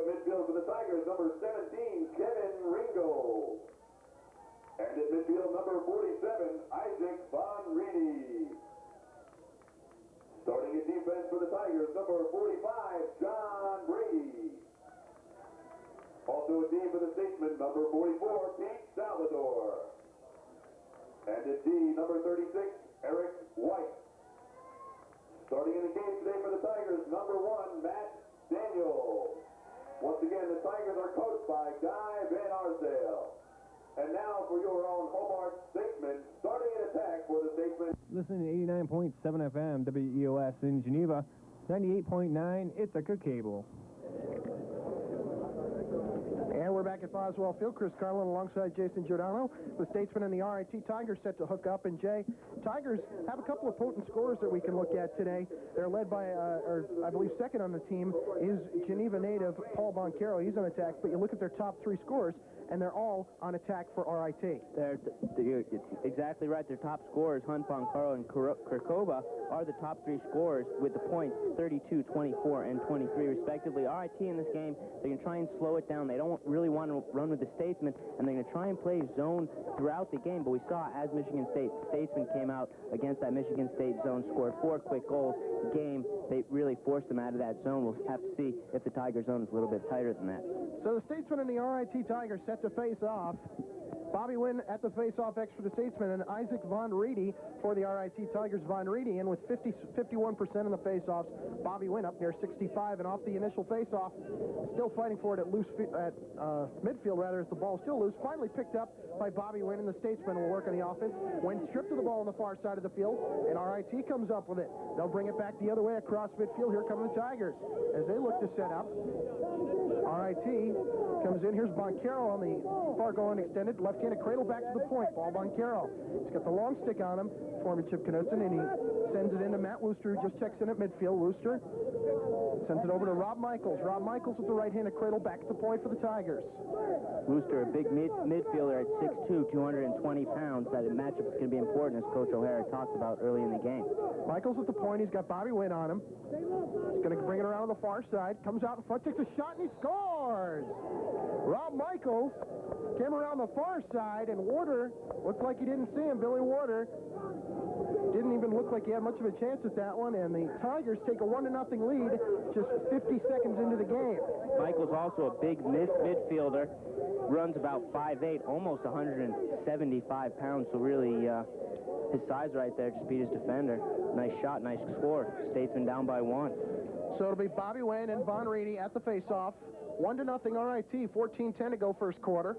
at midfield for the Tigers, number 17, Kevin Ringo. And at midfield, number 47, Isaac Von Reedy. Starting at defense for the Tigers, number 45, John Brady. Also at D for the Statesmen, number 44, Pete Salvador. And at D, number 36, Eric White. Starting in the game today for the Tigers, number 1, Matt Daniel. Once again, the Tigers are coached by Guy Van Arsdale. And now for your own Hobart Statesmen, starting an attack for the Statesmen. Listening to 89.7 FM, WEOS in Geneva, 98.9 Ithaca Cable. And we're back at Boswell Field. Chris Carlin alongside Jason Giordano. The Statesmen and the RIT Tigers set to hook up. And Jay, Tigers have a couple of potent scorers that we can look at today. They're led by, I believe second on the team is Geneva native Paul Boncaro. He's on attack. But you look at their top three scorers, and they're all on attack for RIT. You're exactly right. Their top scorers, Hunt, Boncaro, and Kirkova, are the top three scorers with the points 32, 24, and 23, respectively. RIT in this game, they're going to try and slow it down. They don't really want to run with the Statesmen, and they're going to try and play zone throughout the game. But we saw as Michigan State Statesmen came out against that Michigan State zone, scored 4 quick goals. The game, they really forced them out of that zone. We'll have to see if the Tiger zone is a little bit tighter than that. So the Statesmen and the RIT Tigers set to face off. Bobby Wynn at the face-off X for the Statesmen, and Isaac Von Reedy for the RIT Tigers. Von Reedy in with 51% in the face-offs. Bobby Wynn up near 65, and off the initial face-off, still fighting for it at midfield, rather, as the ball still loose. Finally picked up by Bobby Wynn, and the Statesmen will work on the offense. Wynn stripped to the ball on the far side of the field, and RIT comes up with it. They'll bring it back the other way across midfield. Here come the Tigers as they look to set up. RIT comes in. Here's Boncaro on the far goal and extended. Left-handed cradle back to the point. Ball Boncaro. He's got the long stick on him. Former Chip Knudsen, and he sends it into Matt Wooster, who just checks in at midfield. Wooster sends it over to Rob Michaels. Rob Michaels with the right-handed cradle back to the point for the Tigers. Wooster, a big midfielder at 6'2", 220 pounds. That matchup is going to be important, as Coach O'Hara talked about early in the game. Michaels at the point. He's got Bobby Wynn on him. He's going to bring it around on the far side. Comes out in front, takes a shot, and he scores! Rob Michaels came around the far side, and Warder looked like he didn't see him. Billy Warder didn't even look like he had much of a chance at that one, and the Tigers take a 1-0 lead just 50 seconds into the game. Michael's also a big midfielder, runs about 5'8", almost 175 pounds, so really his size right there just beat his defender. Nice shot, nice score. Statesman down by 1. So it'll be Bobby Wynn and Von Reedy at the face-off. 1-0 RIT, 14-10 to go first quarter.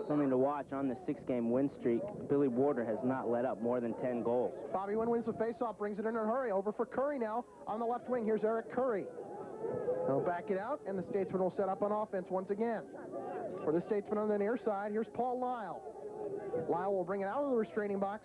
Something to watch on the 6-game win streak. Billy Warder has not let up more than 10 goals. Bobby Wynn wins the face-off, brings it in a hurry. Over for Curry now on the left wing. Here's Eric Curry. He'll back it out, and the Statesman will set up on offense once again. For the Statesman on the near side, here's Paul Lyle. Lyle will bring it out of the restraining box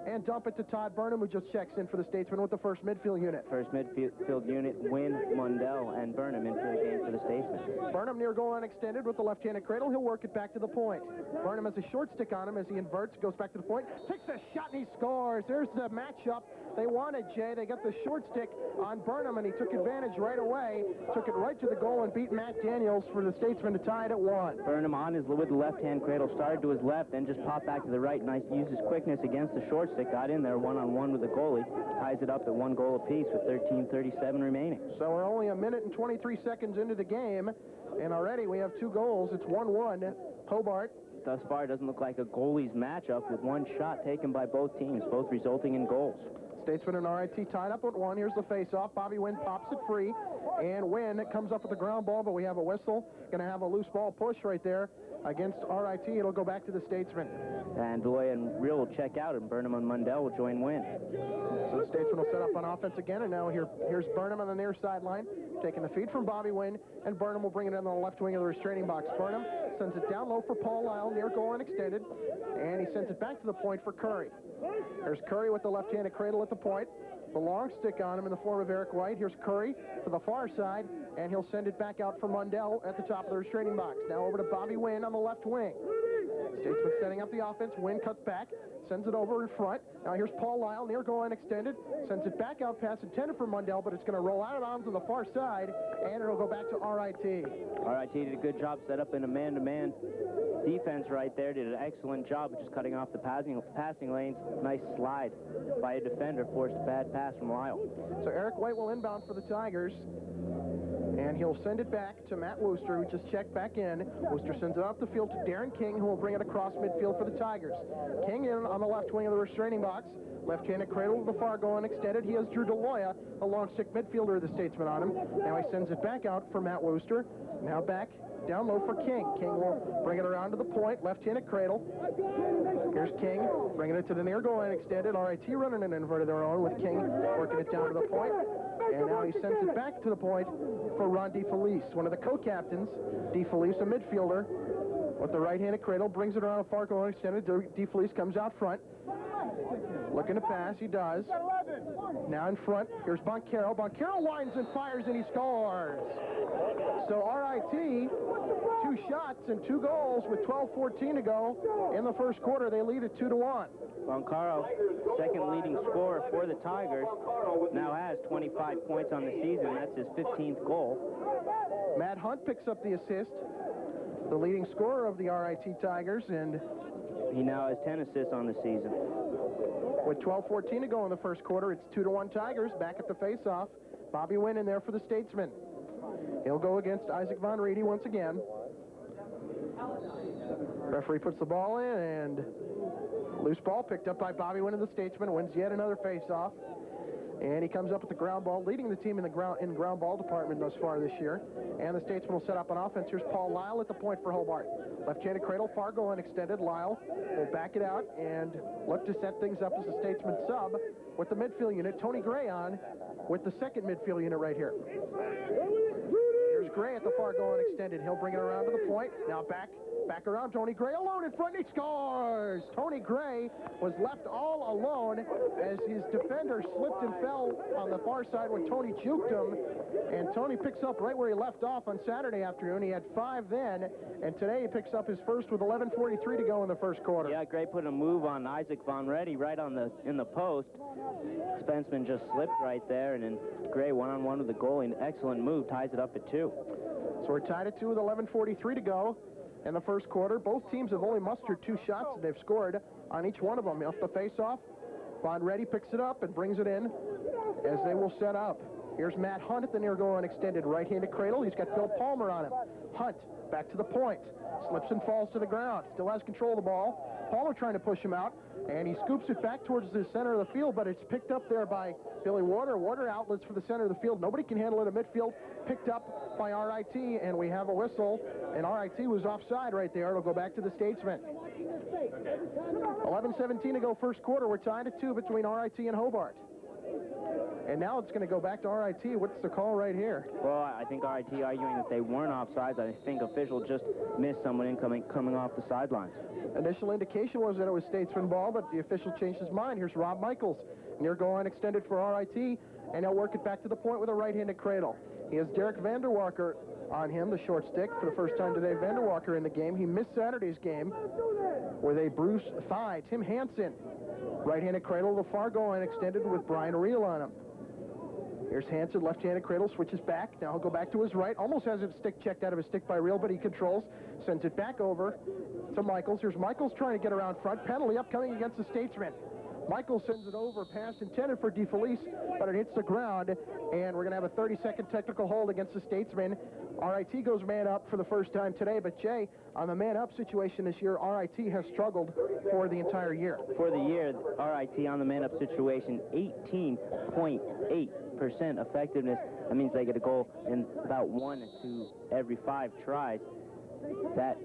and dump it to Todd Burnham, who just checks in for the Statesman with the first midfield unit. First midfield unit, Wynn, Mundell, and Burnham into the game for the Statesman. Burnham near goal unextended with the left-handed cradle. He'll work it back to the point. Burnham has a short stick on him as he inverts, goes back to the point, takes a shot, and he scores. There's the matchup they wanted, Jay. They got the short stick on Burnham, and he took advantage right away, took it right to the goal, and beat Matt Daniels for the Statesman to tie it at 1. Burnham with the left-hand cradle, started to his left, then just popped back to the right. Nice, used his quickness against the short stick, got in there one-on-one with the goalie, ties it up at 1 goal apiece with 13:37 remaining. So we're only 1 minute and 23 seconds into the game, and already we have 2 goals. It's 1-1. Hobart. Thus far, it doesn't look like a goalie's matchup with 1 shot taken by both teams, both resulting in goals. Statesman and RIT tied up at 1. Here's the face-off. Bobby Wynn pops it free, and Wynn comes up with the ground ball, but we have a whistle. Going to have a loose ball push right there against RIT. It'll go back to the Statesman. And Deloy and Real will check out, and Burnham and Mundell will join Wynn. So the Statesman will set up on offense again, and now here's Burnham on the near sideline, taking the feed from Bobby Wynn, and Burnham will bring it in on the left wing of the restraining box. Burnham sends it down low for Paul Lyle, near goal unextended, and he sends it back to the point for Curry. There's Curry with the left-handed cradle at the point. The long stick on him in the form of Eric White. Here's Curry to the far side, and he'll send it back out for Mundell at the top of the restraining box. Now over to Bobby Wynn on the left wing. Statesman setting up the offense. Wynn cuts back, sends it over in front. Now here's Paul Lyle, near goal line extended. Sends it back out, pass intended for Mundell, but it's going to roll out of bounds to the far side, and it'll go back to RIT. RIT did a good job set up in a man-to-man defense right there. Did an excellent job of just cutting off the passing lanes. Nice slide by a defender, forced a bad pass from Lyle. So Eric White will inbound for the Tigers. And he'll send it back to Matt Wooster, who just checked back in. Wooster sends it off the field to Darren King, who will bring it across midfield for the Tigers. King in on the left wing of the restraining box. Left-handed cradle to the far goal and extended. He has Drew DeLoya, a long stick midfielder of the Statesmen on him. Now he sends it back out for Matt Wooster. Now back down low for King. King will bring it around to the point, left-handed cradle. Here's King, bringing it to the near goal and extended. RIT running an inverted their own with King working it down to the point. And now he sends it back to the point for Ron DeFelice, one of the co-captains. DeFelice, a midfielder, with the right-handed cradle, brings it around a far goal and extended. DeFelice comes out front. Looking to pass, he does. Now in front, here's Boncaro. Boncaro winds and fires, and he scores. So RIT, 2 shots and 2 goals with 12:14 to go in the first quarter. They lead it 2-1. Boncaro, second leading scorer for the Tigers, now has 25 points on the season. That's his 15th goal. Matt Hunt picks up the assist, the leading scorer of the RIT Tigers, and he now has 10 assists on the season. With 12:14 to go in the first quarter, it's 2-1 Tigers. Back at the face-off. Bobby Wynn in there for the Statesmen. He'll go against Isaac Von Reedy once again. Referee puts the ball in, and loose ball picked up by Bobby Wynn of the Statesmen. Wins yet another face-off. And he comes up with the ground ball, leading the team in the ground ball department thus far this year. And the Statesmen will set up an offense. Here's Paul Lyle at the point for Hobart. Left-handed cradle, far goal and extended. Lyle will back it out and look to set things up as a Statesman sub with the midfield unit. Tony Gray on with the second midfield unit right here. Here's Gray at the far goal and extended. He'll bring it around to the point. Now back around. Tony Gray alone in front. He scores! Tony Gray was left all alone as his defender slipped and fell on the far side when Tony juked him. And Tony picks up right where he left off on Saturday afternoon. He had 5 then, and today he picks up his first with 11:43 to go in the first quarter. Yeah, Gray put a move on Isaac Von Reedy right in the post. Spenceman just slipped right there, and then Gray one-on-one with the goalie. An excellent move, ties it up at 2. So we're tied at 2 with 11:43 to go in the first quarter. Both teams have only mustered 2 shots, and they've scored on each one of them. Off the face-off, Von Reedy picks it up and brings it in as they will set up. Here's Matt Hunt at the near goal and extended right-handed cradle. He's got Bill Palmer on him. Hunt back to the point. Slips and falls to the ground. Still has control of the ball. Palmer trying to push him out, and he scoops it back towards the center of the field, but it's picked up there by Billy Warder. Warder outlets for the center of the field. Nobody can handle it at midfield. Picked up by RIT, and we have a whistle, and RIT was offside right there. It'll go back to the Statesmen. 11:17 to go first quarter. We're tied at 2 between RIT and Hobart. And now it's going to go back to RIT. What's the call right here? Well, I think RIT arguing that they weren't offsides. I think official just missed someone coming off the sidelines. Initial indication was that it was Statesman ball, but the official changed his mind. Here's Rob Michaels. Near goal line extended for RIT, and he'll work it back to the point with a right-handed cradle. He has Derek Vanderwalker on him, the short stick, for the first time today. Vanderwalker in the game. He missed Saturday's game with a bruised thigh. Tim Hansen, right-handed cradle, the far goal line extended with Brian Reel on him. Here's Hansen, left-handed cradle, switches back. Now he'll go back to his right. Almost has his stick checked out of his stick by Reel, but he controls. Sends it back over to Michaels. Here's Michaels trying to get around front. Penalty upcoming against the Statesmen. Michaels sends it over, pass intended for DeFelice, but it hits the ground, and we're going to have a 30-second technical hold against the Statesmen. RIT goes man up for the first time today, but Jay, on the man-up situation this year, RIT has struggled for the entire year. For the year, RIT on the man-up situation, 18.8% effectiveness. That means they get a goal in about 1 to every 5 tries. That,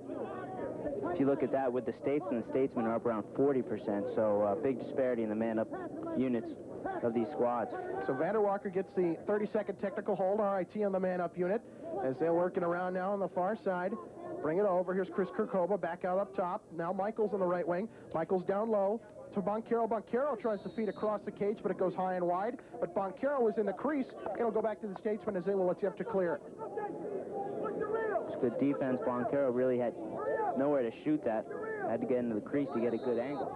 if you look at that with the Statesmen are up around 40%, so big disparity in the man-up units of these squads. So Vanderwalker gets the 30-second technical hold, RIT on the man-up unit, as they're working around now on the far side. Bring it over. Here's Chris Kirkova back out up top. Now Michaels on the right wing. Michaels down low to Boncaro. Boncaro tries to feed across the cage, but it goes high and wide. But Boncaro is in the crease. It'll go back to the Statesmen as they will attempt to clear it. Good defense. Boncaro really had nowhere to shoot that. Had to get into the crease to get a good angle.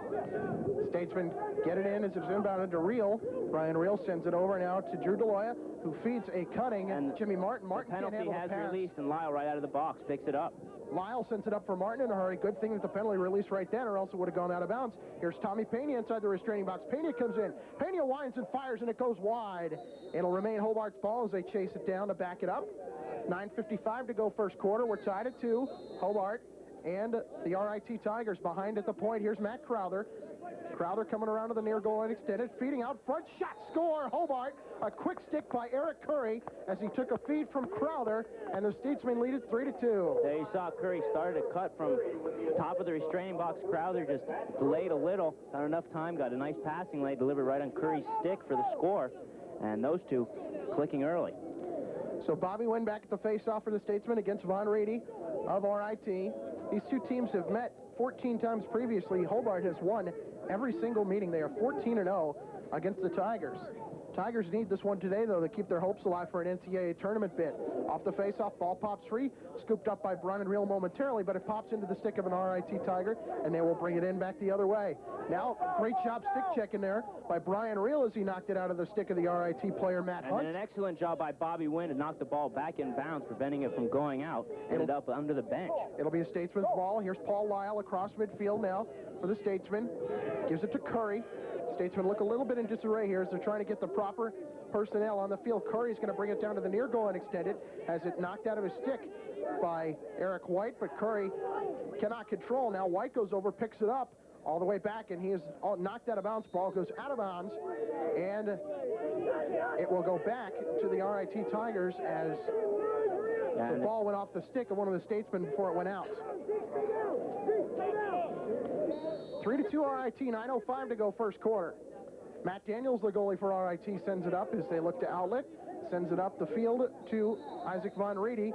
Statesmen get it in as it's inbounded to Reel. Brian Reel sends it over now to Drew Deloya, who feeds a cutting. And Jimmy Martin. Martin can't handle the pass. Penalty has released, and Lyle right out of the box picks it up. Lyle sends it up for Martin in a hurry. Good thing that the penalty released right then, or else it would have gone out of bounds. Here's Tommy Pena inside the restraining box. Pena comes in. Pena winds and fires, and it goes wide. It'll remain Hobart's ball as they chase it down to back it up. 9:55 to go first quarter. We're tied at 2. Hobart and the RIT Tigers behind at the point. Here's Matt Crowther. Crowther coming around to the near goal and extended, feeding out front, shot, score, Hobart. A quick stick by Eric Curry as he took a feed from Crowther, and the Statesmen lead it 3-2. There you saw Curry started a cut from top of the restraining box. Crowther just delayed a little, not enough time, got a nice passing lane, delivered right on Curry's stick for the score, and those two clicking early. So Bobby Wynn back at the face-off for the Statesmen against Von Reedy of RIT. These two teams have met 14 times previously. Hobart has won every single meeting. They are 14-0 against the Tigers. Tigers need this one today, though, to keep their hopes alive for an NCAA tournament bid. Off the face-off, ball pops free, scooped up by Brian Reel momentarily, but it pops into the stick of an RIT Tiger, and they will bring it in back the other way. Now, great job stick checking there by Brian Reel as he knocked it out of the stick of the RIT player, Matt Hunt. And then an excellent job by Bobby Wynn to knock the ball back in bounds, preventing it from going out. Ended up under the bench. It'll be a Statesman's ball. Here's Paul Lyle across midfield now for the Statesmen. Gives it to Curry. Statesmen look a little bit in disarray here as they're trying to get the proper personnel on the field. Curry's going to bring it down to the near goal and extend it. Has it knocked out of his stick by Eric White, but Curry cannot control. Now White goes over, picks it up all the way back, and he is knocked out of bounds. Ball goes out of bounds, and it will go back to the RIT Tigers as the ball went off the stick of one of the Statesmen before it went out. 3-2 RIT, 9:05 to go first quarter. Matt Daniels, the goalie for RIT, sends it up as they look to outlet. Sends it up the field to Isaac Von Reedy.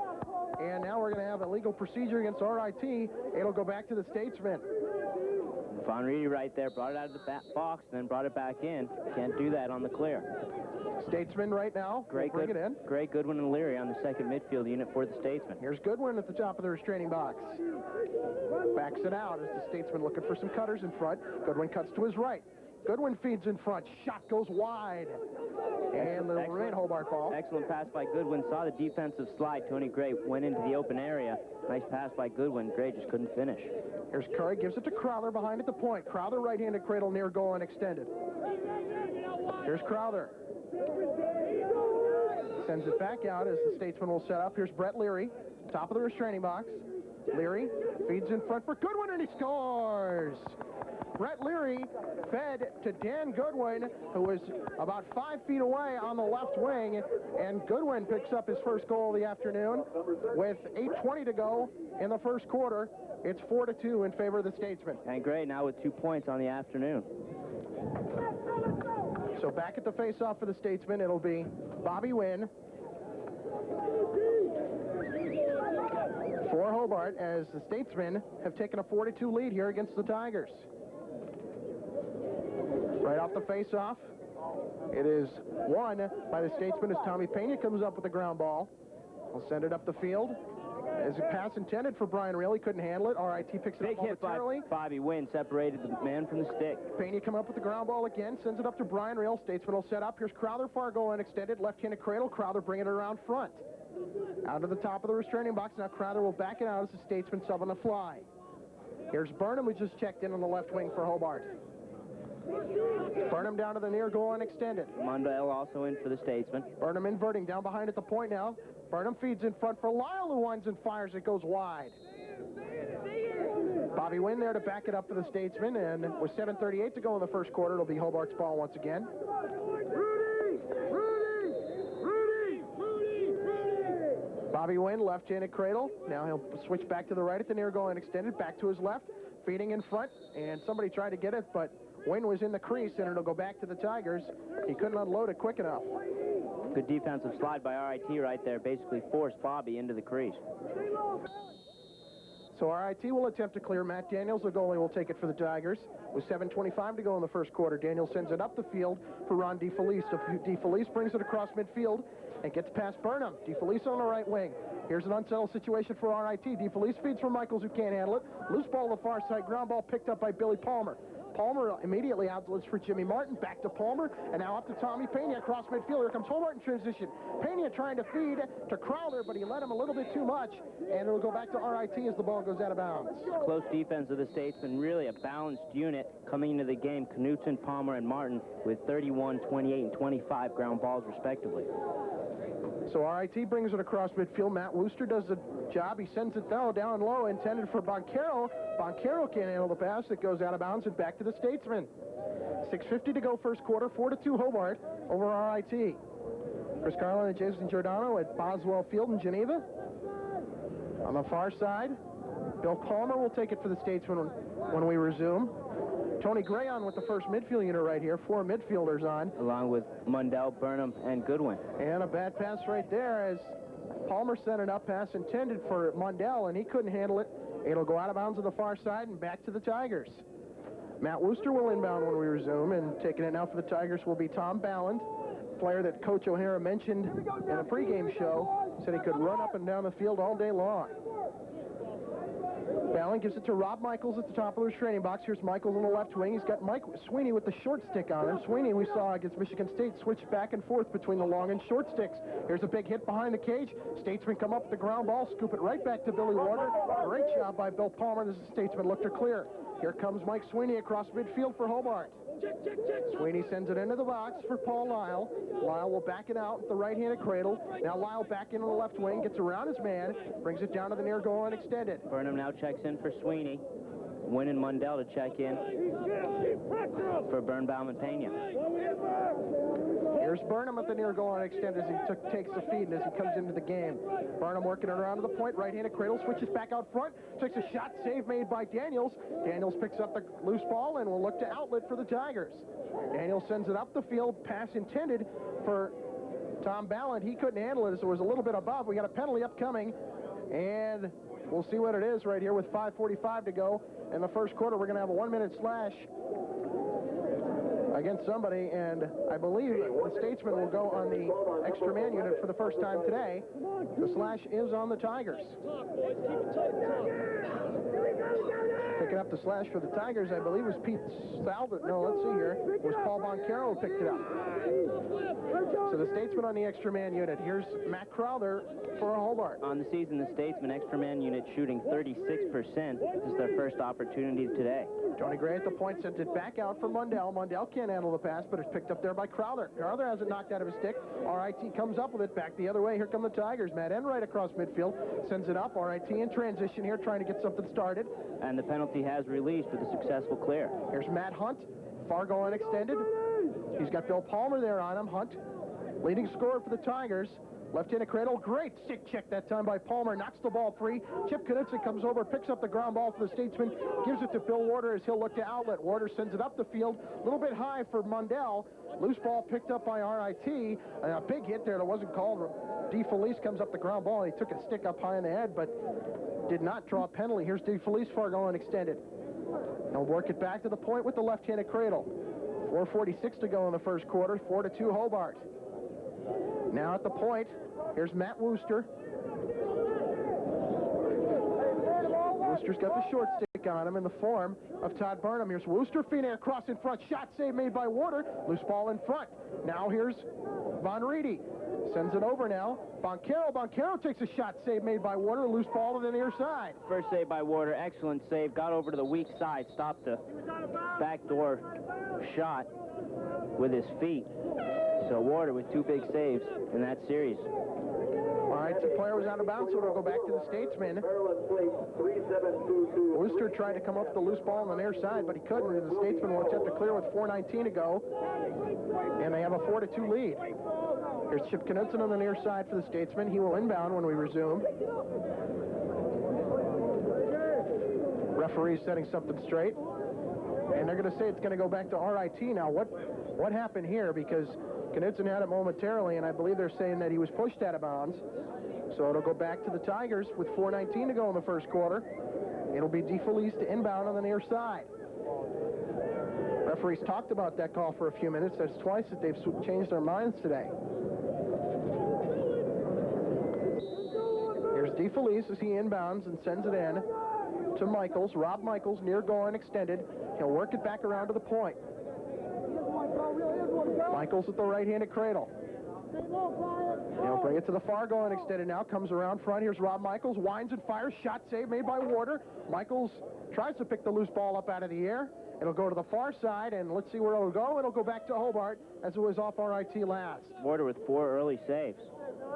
And now we're going to have a legal procedure against RIT. It'll go back to the Statesmen. Von Reedy right there brought it out of the box, then brought it back in. Can't do that on the clear. Statesmen right now. Bring it in. Great Goodwin and Leary on the second midfield unit for the Statesmen. Here's Goodwin at the top of the restraining box. Backs it out as the Statesmen looking for some cutters in front. Goodwin cuts to his right. Goodwin feeds in front. Shot goes wide. And the remain Hobart ball. Excellent pass by Goodwin. Saw the defensive slide. Tony Gray went into the open area. Nice pass by Goodwin. Gray just couldn't finish. Here's Curry. Gives it to Crowther behind at the point. Crowther right-handed cradle near goal and extended. Here's Crowther. Sends it back out as the Statesman will set up. Here's Brett Leary. Top of the restraining box. Leary feeds in front for Goodwin, and he scores! Brett Leary fed to Dan Goodwin, who was about 5 feet away on the left wing, and Goodwin picks up his first goal of the afternoon. With 8:20 to go in the first quarter, it's 4-2 in favor of the Statesmen. And Gray now with 2 points on the afternoon. So back at the face-off for the Statesmen, it'll be Bobby Wynn for Hobart as the Statesmen have taken a 4-2 lead here against the Tigers. Right off the face-off, it is won by the Statesmen as Tommy Pena comes up with the ground ball. He'll send it up the field. As a pass intended for Brian Reel, he couldn't handle it. RIT picks it up momentarily. Big hit by Bobby Wynn, separated the man from the stick. Pena come up with the ground ball again, sends it up to Brian Reel. Statesman will set up. Here's Crowther, far goal and extended. Left-handed cradle. Crowther bringing it around front. Out to the top of the restraining box. Now Crowther will back it out as the Statesman sub on the fly. Here's Burnham, who just checked in on the left wing for Hobart. Burnham down to the near goal and extended. Mundell also in for the Statesman. Burnham inverting down behind at the point now. Burnham feeds in front for Lyle, who winds and fires. It goes wide. Bobby Wynn there to back it up for the Statesmen, and with 7:38 to go in the first quarter, it'll be Hobart's ball once again. Bobby Wynn, left-handed cradle. Now he'll switch back to the right at the near goal and extended. Back to his left, feeding in front, and somebody tried to get it, but Wynn was in the crease, and it'll go back to the Tigers. He couldn't unload it quick enough. Good defensive slide by RIT right there. Basically forced Bobby into the crease. So RIT will attempt to clear. Matt Daniels, the goalie, will take it for the Tigers. With 7:25 to go in the first quarter, Daniels sends it up the field for Ron DeFelice. DeFelice brings it across midfield, and gets past Burnham. DeFelice on the right wing. Here's an unsettled situation for RIT. DeFelice feeds from Michaels, who can't handle it. Loose ball to the far side. Ground ball picked up by Billy Palmer. Palmer immediately outlets for Jimmy Martin. Back to Palmer, and now up to Tommy Pena across midfield. Here comes Hobart in transition. Pena trying to feed to Crowder, but he let him a little bit too much, and it'll go back to RIT as the ball goes out of bounds. Close defense of the Statesmen, really a balanced unit coming into the game. Knutson, Palmer, and Martin with 31, 28, and 25 ground balls, respectively. So RIT brings it across midfield. Matt Wooster does the job. He sends it down low, intended for Boncaro. Boncaro can't handle the pass. It goes out of bounds and back to the Statesmen. 6:50 to go first quarter. 4-2 Hobart over RIT. Chris Carlin and Jason Giordano at Boswell Field in Geneva. On the far side, Bill Palmer will take it for the Statesmen when we resume. Tony Gray on with the first midfield unit right here. 4 midfielders on. Along with Mundell, Burnham, and Goodwin. And a bad pass right there as Palmer sent it up. Pass intended for Mundell, and he couldn't handle it. It'll go out of bounds on the far side and back to the Tigers. Matt Wooster will inbound when we resume, and taking it now for the Tigers will be Tom Balland, player that Coach O'Hara mentioned in a pregame show. Said he could run up and down the field all day long. Balland gives it to Rob Michaels at the top of the training box. Here's Michaels on the left wing. He's got Mike Sweeney with the short stick on him. Sweeney, we saw against Michigan State, switch back and forth between the long and short sticks. Here's a big hit behind the cage. Statesmen come up with the ground ball, scoop it right back to Billy Warner. Great job by Bill Palmer. This is Statesman looked her clear. Here comes Mike Sweeney across midfield for Hobart. Sweeney sends it into the box for Paul Lyle. Lyle will back it out with the right-handed cradle. Now Lyle back into the left wing, gets around his man, brings it down to the near goal and extended. Burnham now checks in for Sweeney. Wynn and Mundell to check in for Birnbaum and Pena. Here's Burnham at the near goal and extended as he takes the feed and as he comes into the game. Burnham working it around to the point, right-handed cradle, switches back out front, takes a shot, save made by Daniels. Daniels picks up the loose ball and will look to outlet for the Tigers. Daniels sends it up the field, pass intended for Tom Balland. He couldn't handle it, so it was a little bit above. We got a penalty upcoming, and we'll see what it is right here with 5:45 to go. In the first quarter, we're going to have a 1-minute slash against somebody, and I believe the Statesmen will go on the extra man unit for the first time today. The slash is on the Tigers. Picking up the slash for the Tigers, I believe, was Pete Salvit. No, let's see here. It was Paul Boncaro who picked it up. So the Statesmen on the extra man unit. Here's Matt Crowther for Hobart. On the season, the Statesmen extra man unit shooting 36%. This is their first opportunity today. Tony Gray at the point sends it back out for Mundell. Mundell can't handle the pass, but it's picked up there by Crowther. Crowther has it knocked out of his stick. RIT comes up with it back the other way. Here come the Tigers. Matt Enright across midfield. Sends it up. RIT in transition here, trying to get something started. And the penalty has released with a successful clear. Here's Matt Hunt. Fargo unextended. He's got Bill Palmer there on him. Hunt, leading scorer for the Tigers. Left-handed cradle, great stick check that time by Palmer, knocks the ball free. Chip Knutson comes over, picks up the ground ball for the Statesman, gives it to Bill Warder as he'll look to outlet. Warder sends it up the field, a little bit high for Mundell. Loose ball picked up by RIT. And a big hit there that wasn't called. DeFelice comes up the ground ball. He took a stick up high in the head, but did not draw a penalty. Here's DeFelice, Fargo unextended. They'll work it back to the point with the left-handed cradle. 4:46 to go in the first quarter, 4-2 Hobart. Now at the point, here's Matt Wooster. Wooster's got the short stick on him in the form of Todd Burnham. Here's Wooster feeding across in front. Shot save made by Warder. Loose ball in front. Now here's Von Reedy. Sends it over now. Boncaro. Boncaro takes a shot save made by Warder. Loose ball to the near side. First save by Warder. Excellent save. Got over to the weak side. Stopped the backdoor shot with his feet. So Warder with 2 big saves in that series. All right, the player was out of bounds, so it'll go back to the Statesmen. Wooster tried to come up with the loose ball on the near side, but he couldn't. The Statesmen will attempt to clear with 4:19 to go, and they have a 4-2 lead. Here's Chip Knutson on the near side for the Statesmen. He will inbound when we resume. Referee's setting something straight, and they're going to say it's going to go back to RIT now. What happened here? Because Knutson had it momentarily, and I believe they're saying that he was pushed out of bounds. So it'll go back to the Tigers with 4:19 to go in the first quarter. It'll be DeFelice to inbound on the near side. Referees talked about that call for a few minutes. That's twice that they've changed their minds today. DeFelice as he inbounds and sends it in to Michaels. Rob Michaels, near goal and extended. He'll work it back around to the point. Michaels at the right-handed cradle. He'll bring it to the far goal and extended now. Comes around front. Here's Rob Michaels. Winds and fires. Shot save made by Warder. Michaels tries to pick the loose ball up out of the air. It'll go to the far side, and let's see where it'll go. It'll go back to Hobart as it was off RIT last. Warder with 4 early saves.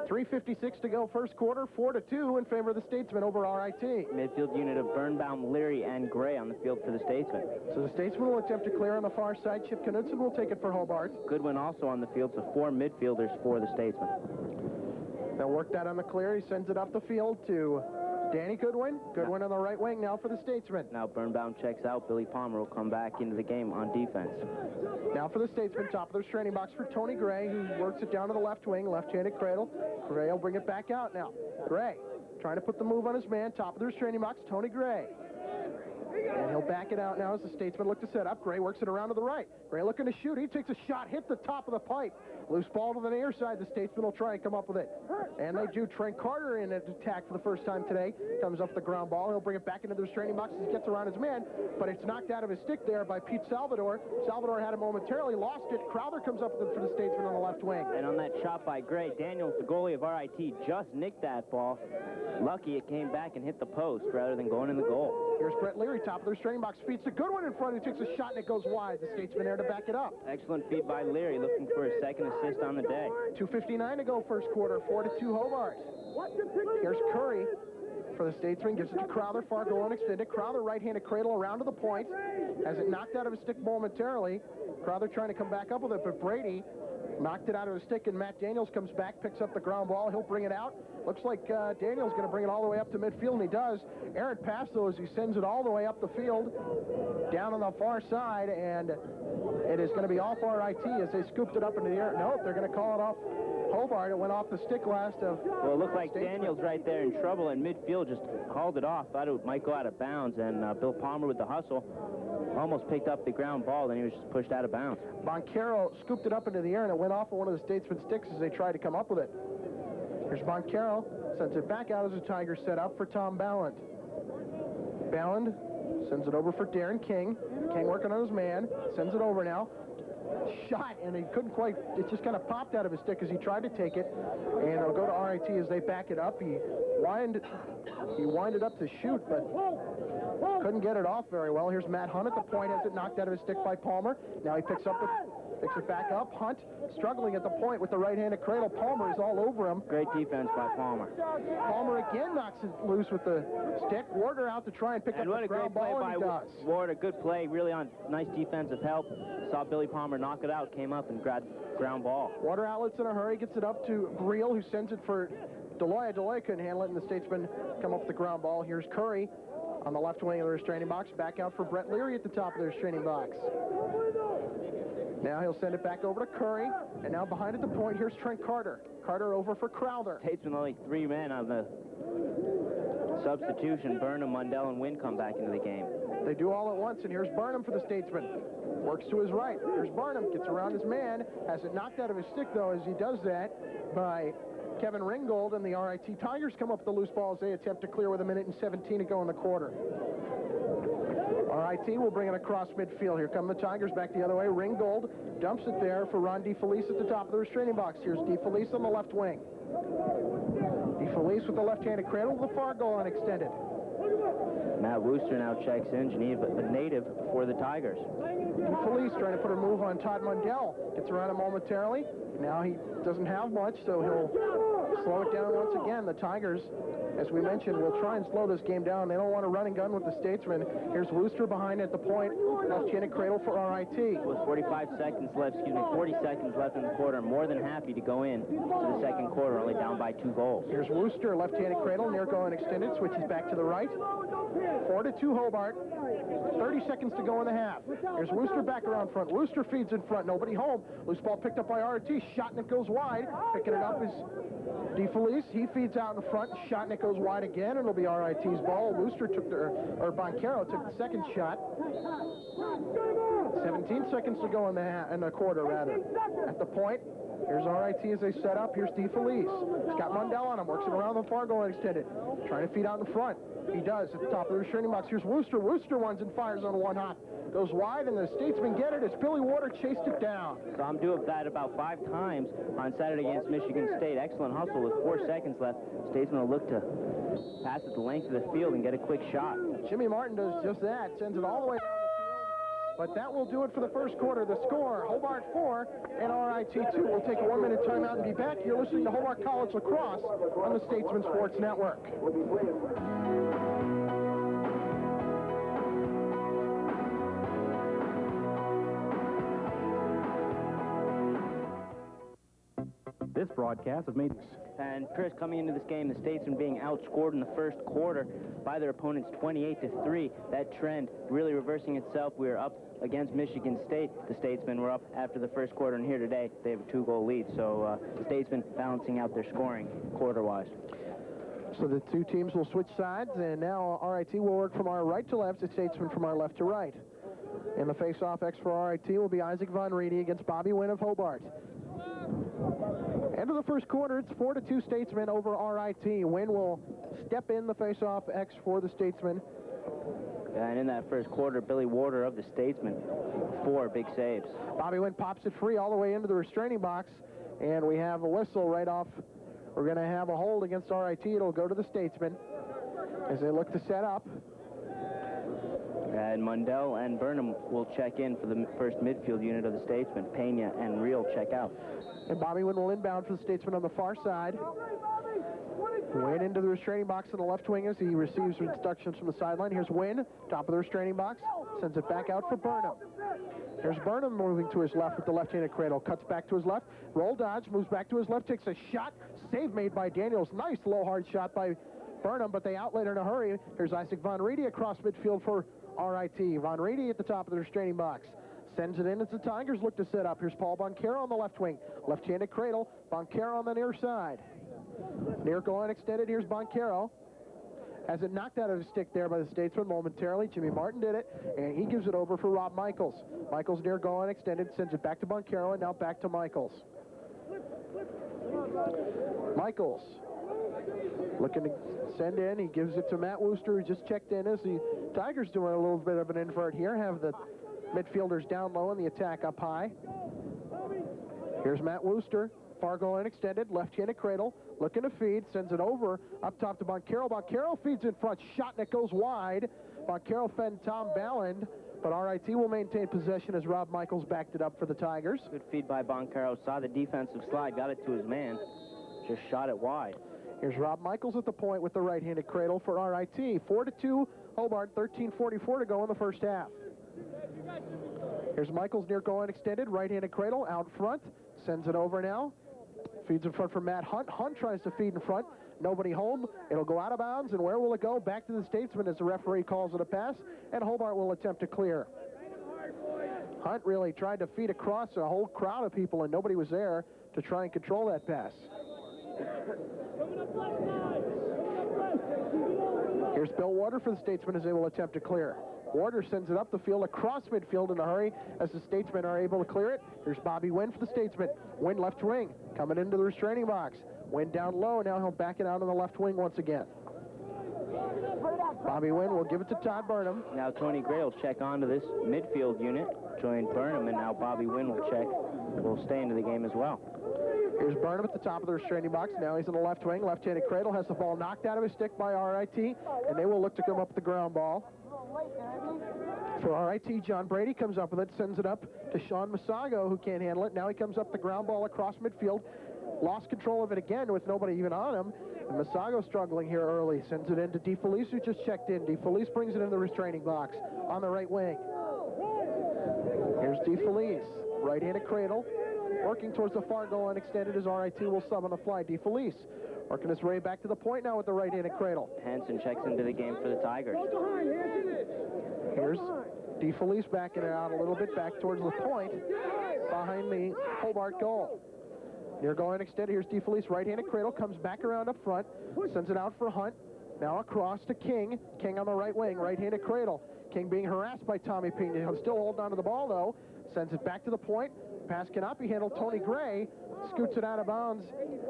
3:56 to go first quarter, 4-2 in favor of the Statesmen over RIT. Midfield unit of Birnbaum, Leary, and Gray on the field for the Statesmen. So the Statesmen will attempt to clear on the far side. Chip Knudsen will take it for Hobart. Goodwin also on the field, so 4 midfielders for the Statesmen. They'll work that on the clear. He sends it up the field to Danny Goodwin. Goodwin on the right wing now for the Statesmen. Now Birnbaum checks out. Billy Palmer will come back into the game on defense. Now for the Statesmen, top of their straining box for Tony Gray, who works it down to the left wing, left-handed cradle. Gray will bring it back out now. Gray trying to put the move on his man, top of their straining box, Tony Gray. And he'll back it out now as the Statesmen look to set up. Gray works it around to the right. Gray looking to shoot. He takes a shot, hit the top of the pipe. Loose ball to the near side. The Statesmen will try and come up with it. And they do. Trent Carter in an attack for the first time today. Comes off the ground ball. He'll bring it back into the straining box as he gets around his man. But it's knocked out of his stick there by Pete Salvador. Salvador had it momentarily, lost it. Crowther comes up with it for the Statesmen on the left wing. And on that shot by Gray, Daniels, the goalie of RIT, just nicked that ball. Lucky it came back and hit the post rather than going in the goal. Here's Brett Leary, top of their straining box. Feeds a good one in front. He takes a shot and it goes wide. The Statesmen there to back it up. Excellent feed by Leary, looking for his second assist on the day. 2:59 to go first quarter, 4-2 Hobart. Here's Curry for the Statesmen, gives it to Crowther, far goal unextended. Crowther right-handed cradle around to the point. Has it knocked out of his stick momentarily. Crowther trying to come back up with it, but Brady knocked it out of his stick, and Matt Daniels comes back, picks up the ground ball. He'll bring it out. Looks like Daniels going to bring it all the way up to midfield, and he does. Aaron pass, though, as he sends it all the way up the field, down on the far side, and it is going to be off RIT as they scooped it up into the air. Nope, they're going to call it off Hobart. It went off the stick last of... Well, it looked like Daniels right there in trouble, and midfield just called it off. Thought it might go out of bounds, and Bill Palmer with the hustle almost picked up the ground ball, then he was just pushed out of bounds. Boncaro scooped it up into the air, and it went off of one of the Statesman sticks as they tried to come up with it. Here's Boncaro, sends it back out as the Tigers set up for Tom Ballant. Ballant sends it over for Darren King. King working on his man, sends it over now. Shot, and he couldn't quite, it just kind of popped out of his stick as he tried to take it, and it'll go to RIT as they back it up. He winded up to shoot, but couldn't get it off very well. Here's Matt Hunt at the point, has it knocked out of his stick by Palmer. Now he picks it back up. Hunt struggling at the point with the right-handed cradle. Palmer is all over him. Great defense by Palmer. Palmer again knocks it loose with the stick. Warder out to try and pick up the ground ball, and he does. Warder, good play, really on nice defensive help. Saw Billy Palmer knock it out, came up and grabbed ground ball. Warder outlets in a hurry, gets it up to Briel, who sends it for Deloya. Deloya couldn't handle it, and the Statesmen come up with the ground ball. Here's Curry on the left wing of the restraining box. Back out for Brett Leary at the top of the restraining box. Now he'll send it back over to Curry, and now behind at the point, here's Trent Carter. Carter over for Crowther. Statesmen only 3 men on the substitution. Burnham, Mundell, and Wynn come back into the game. They do all at once, and here's Burnham for the Statesmen. Works to his right. Here's Burnham, gets around his man, has it knocked out of his stick, though, as he does that by Kevin Ringgold, and the RIT Tigers come up with the loose ball as they attempt to clear with 1:17 to go in the quarter. RIT will bring it across midfield. Here come the Tigers back the other way. Ringgold dumps it there for Ron DeFelice at the top of the restraining box. Here's DeFelice on the left wing. DeFelice with the left-handed cradle to the far goal unextended. Matt Wooster now checks in. Geneva, a native for the Tigers. DeFelice trying to put a move on Todd Mundell. Gets around him momentarily. Now he doesn't have much, so he'll slow it down once again. The Tigers, as we mentioned, will try and slow this game down. They don't want to run and gun with the Statesmen. Here's Wooster behind at the point. Left-handed cradle for RIT. With 40 seconds left in the quarter. More than happy to go in to the second quarter, only down by 2 goals. Here's Wooster, left-handed cradle, near goal and extended. Switches back to the right. 4-2 Hobart. 30 seconds to go in the half. Here's Wooster back around front. Wooster feeds in front. Nobody home. Loose ball picked up by RIT. Shot and it goes wide. Picking it up is DeFelice. He feeds out in front. Shot and it goes wide again. It'll be RIT's ball. Wooster took or Boncaro took the second shot. 17 seconds to go in the quarter, rather. At the point, Here's RIT as they set up. Here's DeFelice. He's got Mundell on him. Works it around the far goal and extended. Trying to feed out in front. He does at the top of the restraining box. Here's Wooster. Wooster runs and fires on one hop. Goes wide, and the Statesmen get it as Billy Warder chased it down. So I'm doing that about 5 times on Saturday against Michigan State. Excellent hustle with 4 seconds left. Statesmen will look to pass it the length of the field and get a quick shot. Jimmy Martin does just that. Sends it all the way down the field. But that will do it for the first quarter. The score, Hobart 4 and RIT 2. We'll take a 1-minute timeout and be back. You're listening to Hobart College Lacrosse on the Statesman Sports Network. This broadcast is made... And Chris, coming into this game, the Statesmen being outscored in the first quarter by their opponents 28-3. That trend really reversing itself. We were up against Michigan State. The Statesmen were up after the first quarter, and here today they have a 2-goal lead. So the Statesmen balancing out their scoring quarter-wise. So the two teams will switch sides, and now RIT will work from our right to left, the Statesmen from our left to right. In the face-off X for RIT will be Isaac Von Reedy against Bobby Wynn of Hobart. End of the first quarter, it's 4-2 Statesmen over RIT. Wynn will step in the face-off X for the Statesmen. And in that first quarter, Billy Warder of the Statesmen, 4 big saves. Bobby Wynn pops it free all the way into the restraining box, and we have a whistle right off. We're going to have a hold against RIT. It'll go to the Statesmen as they look to set up. And Mundell and Burnham will check in for the first midfield unit of the Statesmen. Pena and Reel check out. And Bobby Wynn will inbound for the Statesmen on the far side. Wynn into the restraining box on the left wing as he receives instructions from the sideline. Here's Wynn, top of the restraining box, sends it back out for Burnham. Here's Burnham moving to his left with the left-handed cradle. Cuts back to his left, roll dodge, moves back to his left, takes a shot. Save made by Daniels. Nice low hard shot by Burnham, but they outlet in a hurry. Here's Isaac Von Reedy across midfield for RIT. Von Reedy at the top of the restraining box. Sends it in as the Tigers look to set up. Here's Paul Boncaro on the left wing. Left-handed cradle. Boncaro on the near side. Near goal and extended. Here's Boncaro. Has it knocked out of his stick there by the Statesman momentarily. Jimmy Martin did it, and he gives it over for Rob Michaels. Michaels near goal and extended. Sends it back to Boncaro, and now back to Michaels. Michaels looking to send in. He gives it to Matt Wooster, who just checked in as the Tigers doing a little bit of an invert here. Have the midfielders down low and the attack up high. Here's Matt Wooster. Far goal and extended. Left-handed cradle. Looking to feed. Sends it over. Up top to Boncaro. Boncaro feeds in front. Shot and it goes wide. Boncaro fed Tom Balland. But RIT will maintain possession as Rob Michaels backed it up for the Tigers. Good feed by Boncaro. Saw the defensive slide. Got it to his man. Just shot it wide. Here's Rob Michaels at the point with the right-handed cradle for RIT. 4-2 Hobart. 13:44 to go in the first half. Here's Michaels near goal and extended. Right-handed cradle out front. Sends it over now. Feeds in front for Matt Hunt. Hunt tries to feed in front. Nobody home. It'll go out of bounds, and where will it go? Back to the Statesman as the referee calls it a pass, and Hobart will attempt to clear. Hunt really tried to feed across a whole crowd of people, and nobody was there to try and control that pass. Here's Bill Warder for the Statesman as they will attempt to clear. Warder sends it up the field across midfield in a hurry as the Statesmen are able to clear it. Here's Bobby Wynn for the Statesmen. Wynn left wing, coming into the restraining box. Wynn down low, now he'll back it out on the left wing once again. Bobby Wynn will give it to Todd Burnham. Now Tony Gray will check onto this midfield unit, join Burnham, and now Bobby Wynn will stay into the game as well. Here's Burnham at the top of the restraining box. Now he's in the left wing. Left-handed cradle has the ball knocked out of his stick by RIT, and they will look to come up the ground ball. For RIT, John Brady comes up with it, sends it up to Sean Masago, who can't handle it. Now he comes up the ground ball across midfield. Lost control of it again with nobody even on him. And Masago struggling here early. Sends it in to DeFelice, who just checked in. DeFelice brings it in the restraining box on the right wing. Here's DeFelice. Right-handed cradle. Working towards the far goal and extended as RIT will sub on the fly. DeFelice working his way back to the point now with the right-handed cradle. Hansen checks into the game for the Tigers. Here's DeFelice backing it out a little bit back towards the point behind the Hobart goal. Near goal and extended. Here's DeFelice. Right-handed cradle comes back around up front. Sends it out for Hunt. Now across to King. King on the right wing. Right-handed cradle. King being harassed by Tommy Pena. He'll still hold on to the ball, though. sends it back to the point. Pass cannot be handled. Tony Gray scoots it out of bounds.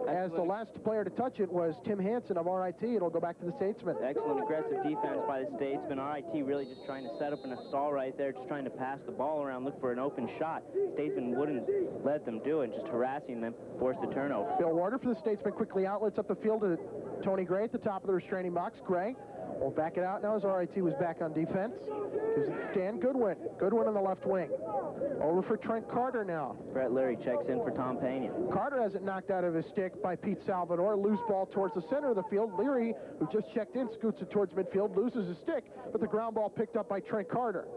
As the last player to touch it was Tim Hansen of RIT. It'll go back to the Statesmen. Excellent aggressive defense by the Statesmen. RIT really just trying to set up in a stall right there, just trying to pass the ball around, look for an open shot. Statesmen wouldn't let them do it, just harassing them, forced a turnover. Bill Warder for the Statesmen quickly outlets up the field to Tony Gray at the top of the restraining box. Gray will back it out now as RIT was back on defense. Gives it to Dan Goodwin. Goodwin on the left wing. Over for Trent Carter now. Brett Leary checks in for Tom Pena. Carter has it knocked out of his stick by Pete Salvador. Loose ball towards the center of the field. Leary, who just checked in, scoots it towards midfield, loses his stick, but the ground ball picked up by Trent Carter.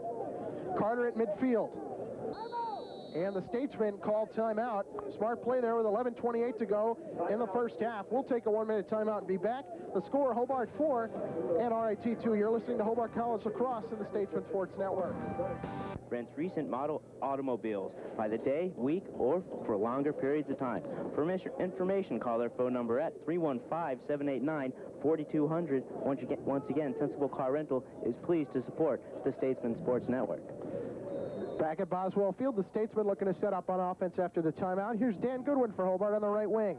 Carter at midfield. And the Statesmen called timeout. Smart play there with 11:28 to go in the first half. We'll take a 1-minute timeout and be back. The score, Hobart 4 and RIT 2. You're listening to Hobart College Lacrosse and the Statesmen Sports Network. Rents recent model automobiles by the day, week, or for longer periods of time. For information, call their phone number at 315-789-4200. Once again, Sensible Car Rental is pleased to support the Statesmen Sports Network. Back at Boswell Field, the Statesmen looking to set up on offense after the timeout. Here's Dan Goodwin for Hobart on the right wing.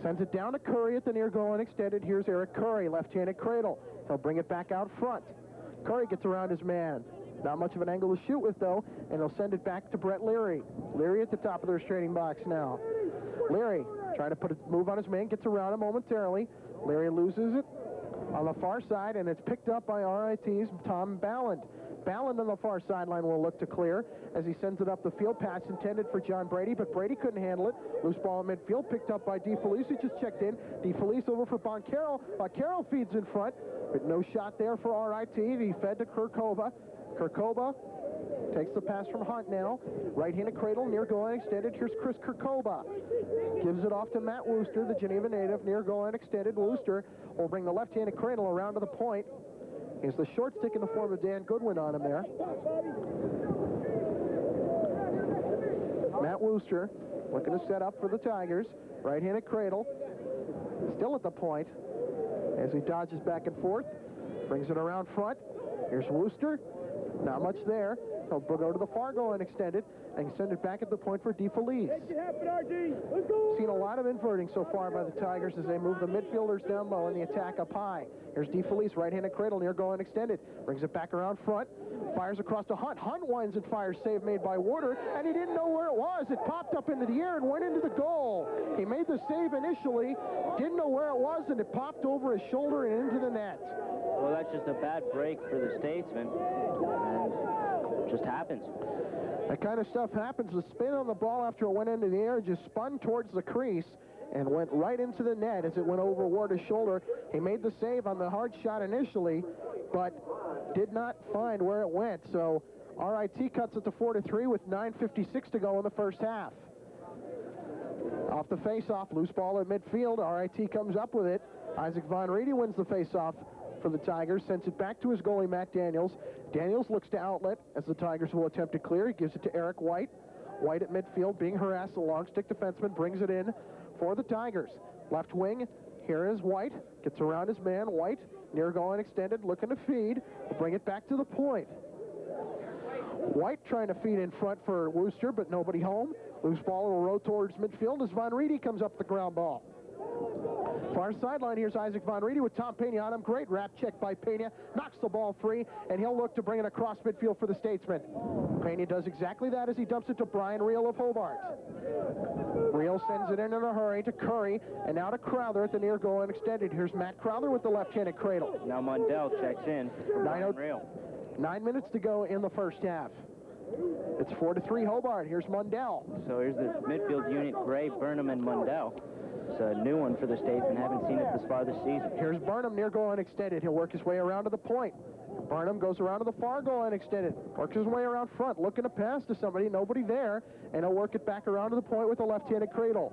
Sends it down to Curry at the near goal and extended. Here's Eric Curry, left-handed cradle. He'll bring it back out front. Curry gets around his man. Not much of an angle to shoot with, though, and he'll send it back to Brett Leary. Leary at the top of the restraining box now. Leary trying to put a move on his man, gets around him momentarily. Leary loses it on the far side, and it's picked up by RIT's Tom Balland. Balland on the far sideline will look to clear as he sends it up the field. Pass intended for John Brady, but Brady couldn't handle it. Loose ball in midfield, picked up by DeFelice, who just checked in. DeFelice over for Boncaro. Boncaro feeds in front, but no shot there for RIT. He fed to Kirkova. Kirkova takes the pass from Hunt now. Right-handed cradle, near goal and extended. Here's Chris Kirkova. Gives it off to Matt Wooster, the Geneva native, near goal and extended. Wooster will bring the left-handed cradle around to the point. Here's the short stick in the form of Dan Goodwin on him there. Matt Wooster looking to set up for the Tigers. Right-handed cradle. Still at the point as he dodges back and forth. Brings it around front. Here's Wooster. Not much there. He'll go to the far goal and extend it and send it back at the point for DeFelice. Seen a lot of inverting so far by the Tigers as they move the midfielders down low and the attack up high. Here's DeFelice, right-handed cradle, near goal and extended. Brings it back around front. Fires across to Hunt. Hunt winds and fires, save made by Warder, and he didn't know where it was. It popped up into the air and went into the goal. He made the save initially, didn't know where it was, and it popped over his shoulder and into the net. Well, that's just a bad break for the Statesmen, and it just happens. That kind of stuff happens. The spin on the ball after it went into the air just spun towards the crease and went right into the net as it went over Warder's shoulder. He made the save on the hard shot initially, but did not find where it went. So RIT cuts it to 4-3 with 9:56 to go in the first half. Off the face-off, loose ball at midfield. RIT comes up with it. Isaac Von Reedy wins the face-off for the Tigers, sends it back to his goalie, Matt Daniels. Daniels looks to outlet as the Tigers will attempt to clear. He gives it to Eric White. White at midfield, being harassed. The long stick defenseman brings it in for the Tigers. Left wing, here is White. Gets around his man. White, near goal and extended, looking to feed. Will bring it back to the point. White trying to feed in front for Wooster, but nobody home. Loose ball will roll towards midfield as Von Reedy comes up the ground ball. Far sideline, here's Isaac Von Reedy with Tom Pena on him. Great wrap check by Pena. Knocks the ball free, and he'll look to bring it across midfield for the Statesmen. Pena does exactly that as he dumps it to Brian Reel of Hobart. Reel sends it in a hurry to Curry, and now to Crowther at the near goal and extended. Here's Matt Crowther with the left-handed cradle. Now Mundell checks in for Brian Reel. 9 minutes to go in the first half. It's 4-3 Hobart. Here's Mundell. So here's the midfield unit, Gray, Burnham, and Mundell. It's a new one for the Statesmen. Haven't seen it this far this season. Here's Burnham near goal and extended. He'll work his way around to the point. Burnham goes around to the far goal and extended. Works his way around front, looking to pass to somebody. Nobody there. And he'll work it back around to the point with the left-handed cradle.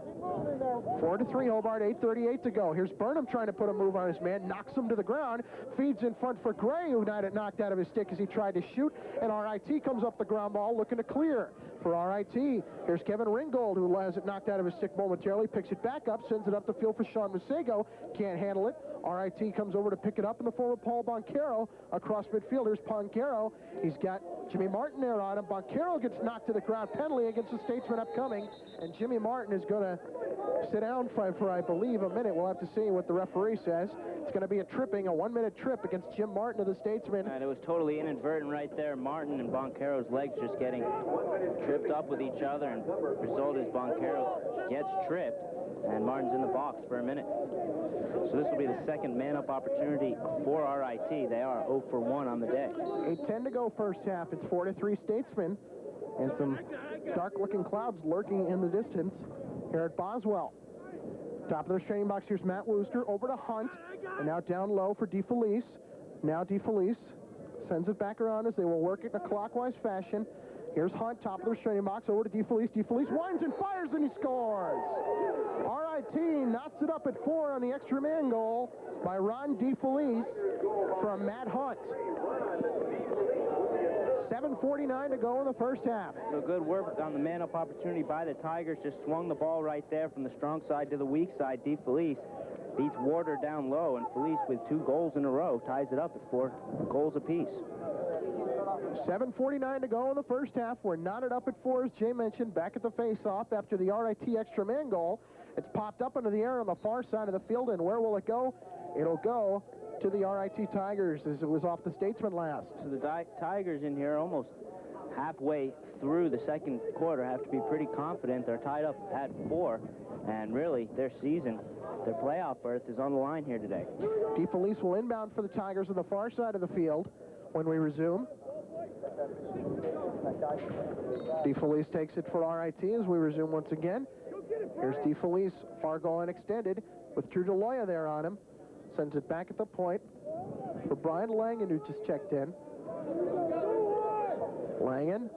4-3 Hobart, 8:38 to go. Here's Burnham trying to put a move on his man. Knocks him to the ground. Feeds in front for Gray, who got it knocked out of his stick as he tried to shoot. And RIT comes up the ground ball looking to clear. for RIT. Here's Kevin Ringgold, who has it knocked out of his stick momentarily, picks it back up, sends it up the field for Sean Masego. Can't handle it. RIT comes over to pick it up in the form of Paul Boncaro across midfield. Here's Boncaro. He's got Jimmy Martin there on him. Boncaro gets knocked to the ground. Penalty against the Statesmen upcoming, and Jimmy Martin is going to sit down for, I believe, a minute. We'll have to see what the referee says. It's going to be a tripping, a 1-minute trip against Jim Martin of the Statesmen. And it was totally inadvertent right there. Martin and Boncaro's legs just getting tripped up with each other, and the result is Boncaro gets tripped, and Martin's in the box for a minute. So this will be the second man-up opportunity for RIT. They are 0 for 1 on the day. 8:10 to go first half. It's 4-3 Statesmen, and some dark-looking clouds lurking in the distance here at Boswell. Top of the restraining box, here's Matt Wooster over to Hunt, and now down low for DeFelice. Now DeFelice sends it back around as they will work it in a clockwise fashion. Here's Hunt, top of the restraining box, over to DeFelice. DeFelice winds and fires, and he scores! RIT knocks it up at 4 on the extra man goal by Ron DeFelice from Matt Hunt. 7:49 to go in the first half. So good work on the man-up opportunity by the Tigers. Just swung the ball right there from the strong side to the weak side. DeFelice beats Warder down low, and Felice, with 2 goals in a row, ties it up at 4 goals apiece. 7:49 to go in the first half. We're knotted up at 4, as Jay mentioned, back at the face-off after the RIT extra man goal. It's popped up into the air on the far side of the field, and where will it go? It'll go to the RIT Tigers, as it was off the Statesman last. So the Tigers in here almost halfway through the second quarter have to be pretty confident. They're tied up at 4, and really their season, their playoff berth is on the line here today. DeFelice will inbound for the Tigers on the far side of the field when we resume. DeFelice takes it for RIT as we resume once again. Here's DeFelice, far goal and extended, with Drew DeLoya there on him. Sends it back at the point for Brian Langen, who just checked in. Langen,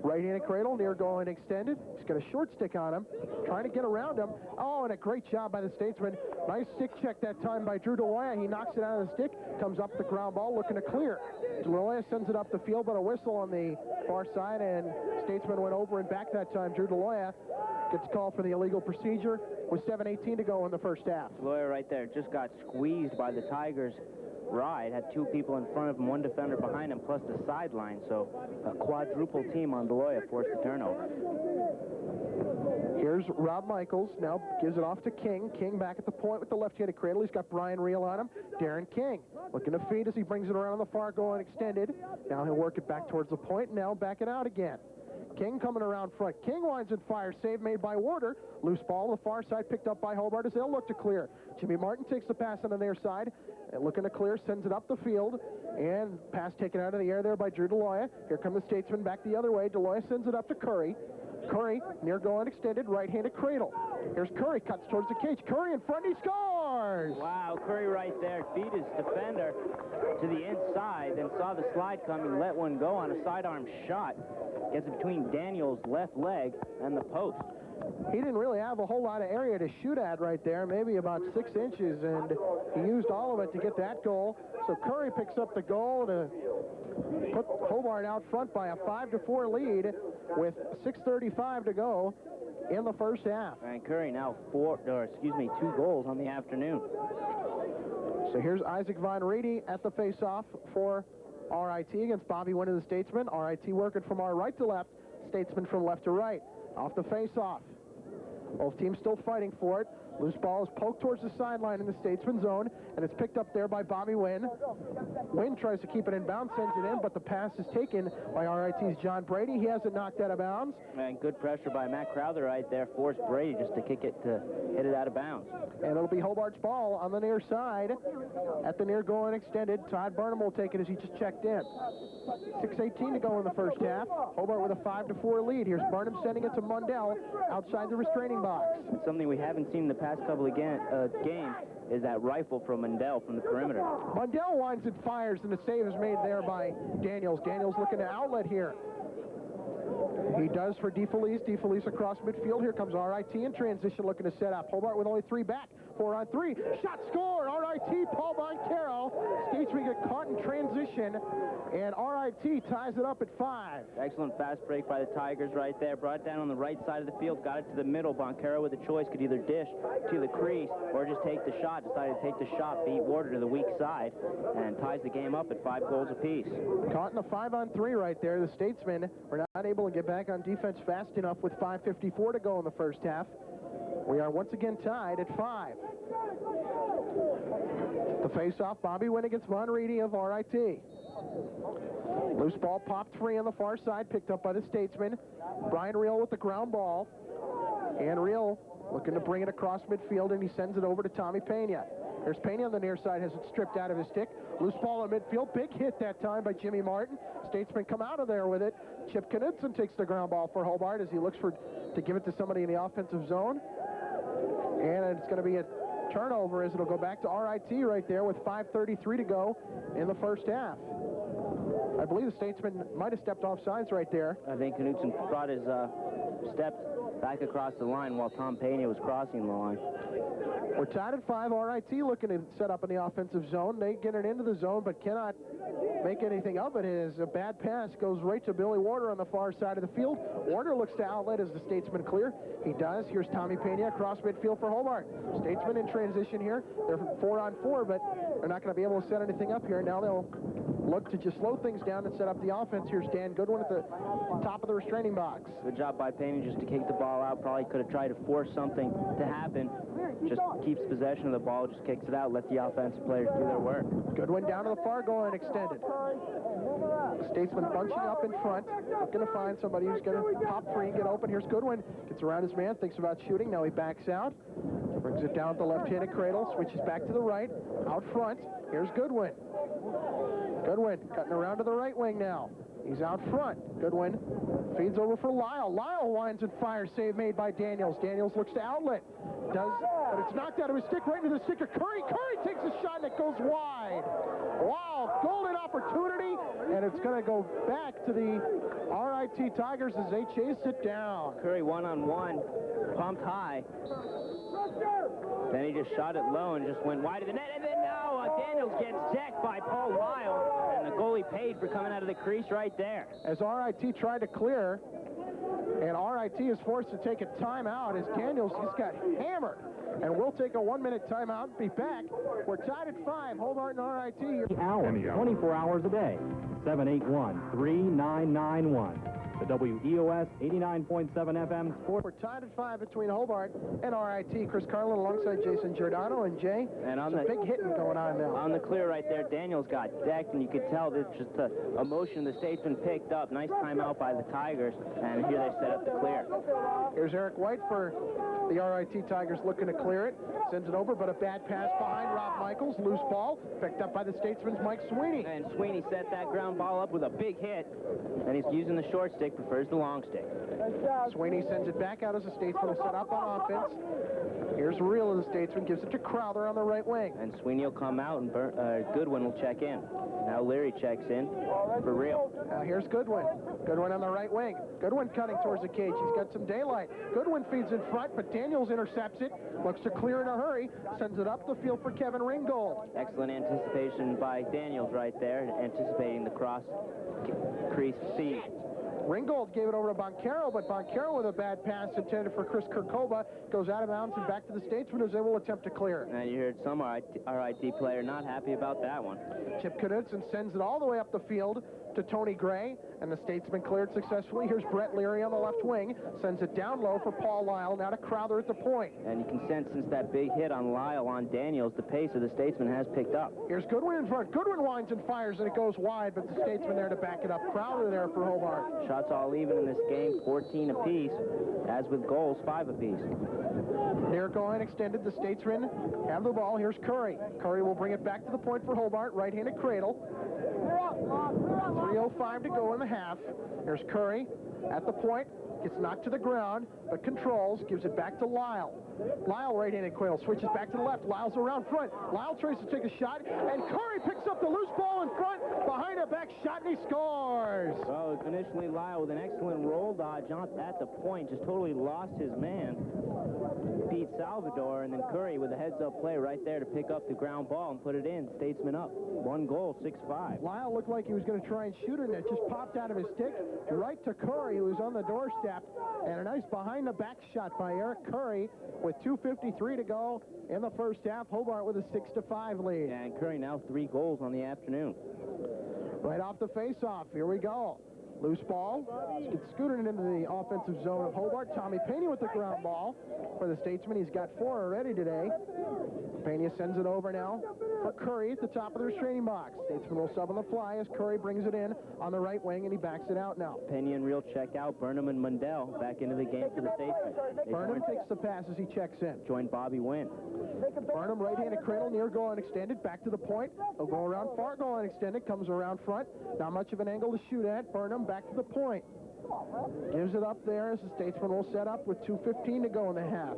right-handed cradle, near goal and extended. He's got a short stick on him, trying to get around him. Oh, and a great job by the Statesman. Nice stick check that time by Drew DeLoya. He knocks it out of the stick, comes up the ground ball, looking to clear. DeLoya sends it up the field, but a whistle on the far side, and Statesman went over and back that time. Drew DeLoya gets called for the illegal procedure with 7:18 to go in the first half. DeLoya right there just got squeezed by the Tigers' ride. Had 2 people in front of him, 1 defender behind him, plus the sideline. So a quadruple team on DeLoya forced the turnover. Here's Rob Michaels, now gives it off to King. King back at the point with the left-handed cradle. He's got Brian Reel on him. Darren King looking to feed as he brings it around on the far goal and extended. Now he'll work it back towards the point, and now back it out again. King coming around front. King winds and fires. Save made by Warder. Loose ball on the far side, picked up by Hobart as they'll look to clear. Jimmy Martin takes the pass on their side, and looking to clear, sends it up the field, and pass taken out of the air there by Drew DeLoya. Here come the Statesmen back the other way. DeLoya sends it up to Curry. Curry, near goal and extended, right-handed cradle. Here's Curry, cuts towards the cage. Curry in front, he scores! Wow, Curry right there beat his defender to the inside, then saw the slide coming, let one go on a sidearm shot. Gets it between Daniel's left leg and the post. He didn't really have a whole lot of area to shoot at right there, maybe about 6 inches, and he used all of it to get that goal. So Curry picks up the goal to put Hobart out front by a 5-4 lead with 6:35 to go in the first half. And Curry now 2 goals on the afternoon. So here's Isaac Von Reedy at the face-off for RIT against Bobby Wynn of the Statesmen. RIT working from our right to left, Statesmen from left to right. Off the face-off. Both teams still fighting for it. Loose ball is poked towards the sideline in the Statesman zone, and it's picked up there by Bobby Wynn. Wynn tries to keep it in bounds, sends it in, but the pass is taken by RIT's John Brady. He has it knocked out of bounds. And good pressure by Matt Crowther right there, forced Brady just to kick it to hit it out of bounds. And it'll be Hobart's ball on the near side at the near goal and extended. Todd Burnham will take it as he just checked in. 6:18 to go in the first half. Hobart with a 5-4 lead. Here's Burnham sending it to Mundell outside the restraining box. Something we haven't seen in the past couple of games is that rifle from Mundell from the perimeter. Mundell winds and fires, and the save is made there by Daniels. Daniels looking to outlet here. He does for DeFelice. DeFelice across midfield. Here comes RIT in transition looking to set up. Hobart with only 3 back. 4-on-3. Shot score. RIT, Paul Boncaro. Statesmen get caught in transition, and RIT ties it up at 5. Excellent fast break by the Tigers right there. Brought it down on the right side of the field, got it to the middle. Boncaro with a choice, could either dish to the crease or just take the shot. Decided to take the shot, beat Warder to the weak side, and ties the game up at 5 goals apiece. Caught in a 5-on-3 right there. The Statesmen were not able to get back on defense fast enough with 5:54 to go in the first half. We are once again tied at 5. The face-off, Bobby Wynn against Von Reedy of RIT. Loose ball popped free on the far side, picked up by the Statesmen. Brian Reel with the ground ball. And Reel looking to bring it across midfield, and he sends it over to Tommy Pena. There's Pena on the near side, has it stripped out of his stick. Loose ball in midfield, big hit that time by Jimmy Martin. Statesmen come out of there with it. Chip Knudsen takes the ground ball for Hobart as he looks to give it to somebody in the offensive zone. And it's going to be a turnover as it'll go back to RIT right there with 5:33 to go in the first half. I believe the Statesman might have stepped off sides right there. I think Knudsen brought his steps back across the line while Tom Pena was crossing the line. We're tied at 5. RIT looking to set up in the offensive zone. They get it into the zone but cannot make anything of it. As a bad pass goes right to Billy Warder on the far side of the field. Warder looks to outlet as the Statesman clear. He does. Here's Tommy Pena across midfield for Hobart. Statesman in transition here. They're 4-on-4, but they're not going to be able to set anything up here. Now they'll look to just slow things down and set up the offense. Here's Dan Goodwin at the top of the restraining box. Good job by Pena just to kick the ball out. Probably could have tried to force something to happen. Just keeps possession of the ball, just kicks it out, let the offensive players do their work. Goodwin down to the far goal and extended. Statesman bunching up in front, looking to find somebody who's going to pop free, get open. Here's Goodwin, gets around his man, thinks about shooting. Now he backs out, brings it down at the left-handed cradle, switches back to the right, out front. Here's Goodwin. Goodwin cutting around to the right wing now. He's out front. Goodwin feeds over for Lyle. Lyle winds and fires. Save made by Daniels. Daniels looks to outlet. But it's knocked out of his stick right into the stick of Curry. Curry takes a shot and it goes wide. Wow, golden opportunity, and it's going to go back to the RIT Tigers as they chase it down. Curry one-on-one, pumped high. Then he just shot it low and just went wide of the net. And then now Daniels gets decked by Paul Lyle. And the goalie paid for coming out of the crease right there. As RIT tried to clear, and RIT is forced to take a timeout as Daniels just got hammered. And we'll take a 1-minute timeout and be back. We're tied at 5. Hobart and RIT. 24 hours a day. 781-3991. The WEOS 89.7 FM Sports. We're tied at 5 between Hobart and RIT. Chris Carlin alongside Jason Giordano and Jay. And on the big hitting going on now. On the clear right there, Daniels got decked, and you could tell that just the emotion the Statesman picked up. Nice timeout by the Tigers, and here they set up the clear. Here's Eric White for the RIT Tigers looking to clear it. Sends it over, but a bad pass behind Rob Michaels. Loose ball picked up by the Statesman's Mike Sweeney. And Sweeney set that ground ball up with a big hit, and he's using the short stick, prefers the long stick. Sweeney sends it back out as the Statesman will set up on offense. Here's Reel of the Statesman, gives it to Crowther on the right wing. And Sweeney will come out, and Goodwin will check in. Now Leary checks in for Reel. Now here's Goodwin. Goodwin on the right wing. Goodwin cutting towards the cage. He's got some daylight. Goodwin feeds in front, but Daniels intercepts it. Looks to clear in a hurry. Sends it up the field for Kevin Ringgold. Excellent anticipation by Daniels right there, anticipating the cross crease feed. Ringgold gave it over to Boncaro, but Boncaro with a bad pass intended for Chris Kirkova goes out of bounds and back to the Statesman as they will attempt to clear. And you heard some RIT player not happy about that one. Chip Knudsen sends it all the way up the field to Tony Gray, and the Statesman cleared successfully. Here's Brett Leary on the left wing, sends it down low for Paul Lyle, now to Crowther at the point. And you can sense since that big hit on Lyle on Daniels, the pace of the Statesman has picked up. Here's Goodwin in front. Goodwin winds and fires, and it goes wide, but the Statesman there to back it up. Crowther there for Hobart. Shots all even in this game, 14 apiece, as with goals, 5 apiece. They're going extended. The Statesmen have the ball. Here's Curry. Curry will bring it back to the point for Hobart, right-handed cradle. 3:05 to go in the half. Here's Curry at the point. Gets knocked to the ground, but controls, gives it back to Lyle. Lyle right-handed cradle, switches back to the left. Lyle's around front. Lyle tries to take a shot, and Curry picks up the loose ball in front. Behind a back shot shot, and he scores! Well, initially Lyle with an excellent roll dodge at the point, just totally lost his man, Pete Salvador, and then Curry with a heads-up play right there to pick up the ground ball and put it in. Statesman up. 1 goal, 6-5. Lyle looked like he was going to try and shoot it, and it just popped out of his stick right to Curry, who was on the doorstep. And a nice behind-the-back shot by Eric Curry with 2:53 to go in the first half. Hobart with a 6-5 lead. And Curry now 3 goals on the afternoon. Right off the face-off, here we go. Loose ball, gets scooted into the offensive zone of Hobart. Tommy Pena with the ground ball for the Statesmen. He's got 4 already today. Pena sends it over now for Curry at the top of the restraining box. Statesman will sub on the fly as Curry brings it in on the right wing, and he backs it out now. Pena and Real check out. Burnham and Mundell back into the game for the Statesmen. Burnham takes the pass as he checks in. Joined Bobby Wynn. Burnham right-handed cradle, near goal and extended, back to the point. He'll go around far goal and extended, comes around front. Not much of an angle to shoot at. Burnham back to the point. Gives it up there as the Statesman will set up with 2:15 to go in the half.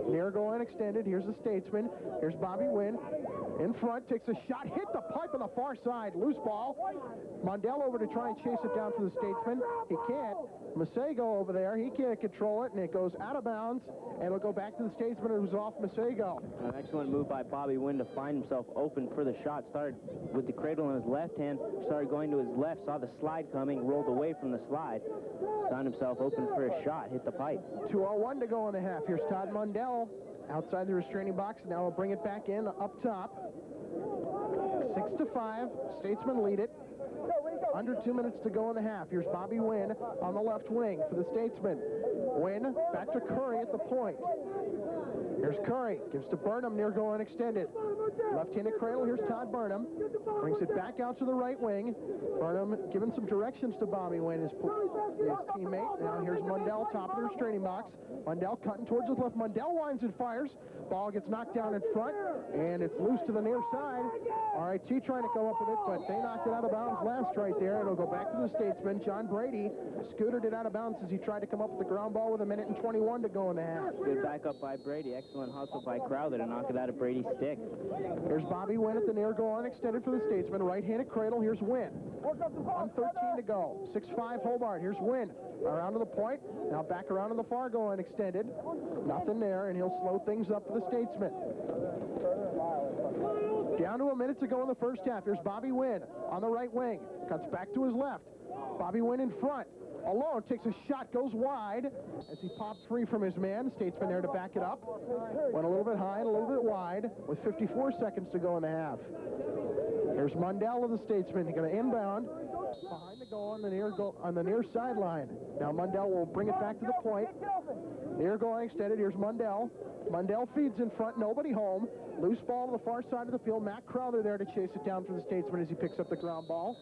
Near goal and extended. Here's the Statesman. Here's Bobby Wynn. In front, takes a shot, hit the pipe on the far side. Loose ball. Mondell over to try and chase it down for the Statesman. He can't. Masego over there. He can't control it, and it goes out of bounds, and it'll go back to the Statesman, who's off Masego. An excellent move by Bobby Wynn to find himself open for the shot. Started with the cradle in his left hand, started going to his left, saw the slide coming, rolled away from the slide, found himself open for a shot, hit the pipe. 2:01 to go in the half. Here's Todd Mundell outside the restraining box. Now we'll bring it back in up top. 6-5. Statesmen lead it. Under 2 minutes to go in the half. Here's Bobby Wynn on the left wing for the Statesmen. Wynn back to Curry at the point. Here's Curry. Gives to Burnham near goal and extended. Left-handed cradle. Here's Todd Burnham. Brings it back out to the right wing. Burnham giving some directions to Bobby Wynn, his teammate. Now here's Mundell, top of the restraining box. Mundell cutting towards his left. Mundell winds and fires. Ball gets knocked down in front, and it's loose to the near side. RIT trying to come up with it, but they knocked it out of bounds last right there. It'll go back to the Statesman. John Brady scooted it out of bounds as he tried to come up with the ground ball with 1:21 to go in the half. Good backup by Brady. Excellent hustle by Crowther to knock it out of Brady's stick. Here's Bobby Wynn at the near goal unextended for the Statesman. Right-handed cradle. Here's Wynn. 1:13 to go. 6-5 Hobart. Here's Wynn. Around to the point. Now back around to the far goal unextended. Nothing there, and he'll slow things up for the Statesman. Down to 1 minute to go in the first half. Here's Bobby Wynn on the right wing. Cuts back to his left. Bobby Wynn in front. Alone, takes a shot, goes wide as he pops free from his man. Statesman there to back it up. Went a little bit high and a little bit wide with 54 seconds to go in the half. Here's Mundell of the Statesman. He's going to inbound behind the goal on the near sideline. Now Mundell will bring it back to the point. Near goal extended. Here's Mundell. Mundell feeds in front, nobody home. Loose ball to the far side of the field. Matt Crowther there to chase it down for the Statesman as he picks up the ground ball.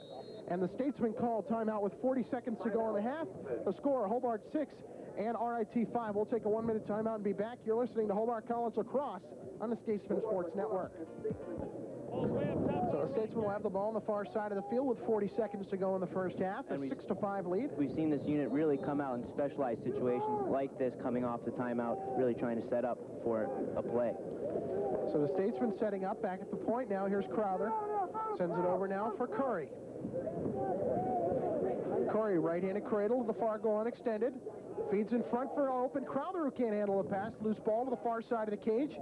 And the Statesman call timeout with 40 seconds to go in the half. The score, Hobart 6 and RIT 5. We'll take a 1 minute timeout and be back. You're listening to Hobart College Lacrosse on the Statesman Sports Network. So the Statesman will have the ball on the far side of the field with 40 seconds to go in the first half. A 6-5 lead. We've seen this unit really come out in specialized situations like this, coming off the timeout, really trying to set up for a play. So the Statesman setting up back at the point now. Here's Crowther. Sends it over now for Curry. Curry, right-handed cradle to the far goal unextended. Feeds in front for open. Crowther, who can't handle the pass. Loose ball to the far side of the cage.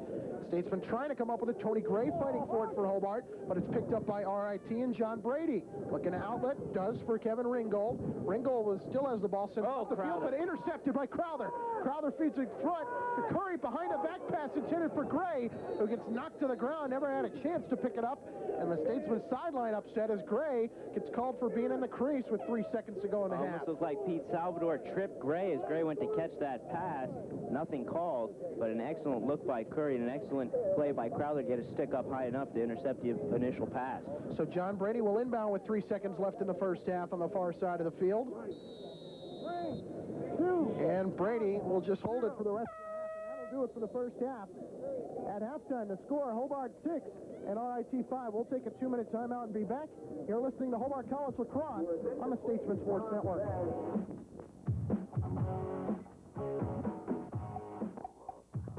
Statesman trying to come up with it. Tony Gray fighting for it for Hobart, but it's picked up by RIT and John Brady. Looking to outlet, does for Kevin Ringgold. Ringgold still has the ball sent off the field, but intercepted by Crowther. Crowther feeds in front to Curry behind a back pass intended for Gray, who gets knocked to the ground, never had a chance to pick it up. And the Statesman sideline upset as Gray gets called for being in the crease with 3 seconds to go in the half. Almost looks like Pete Salvador tripped Gray as Gray went to catch that pass. Nothing called, but an excellent look by Curry and an excellent play by Crowther to get his stick up high enough to intercept the initial pass. So John Brady will inbound with 3 seconds left in the first half on the far side of the field. And Brady will just hold it for the rest of the half, and that'll do it for the first half. At halftime, the score, Hobart 6 and RIT 5. We'll take a 2 minute timeout and be back. You're listening to Hobart College Lacrosse on the Statesman Sports Network.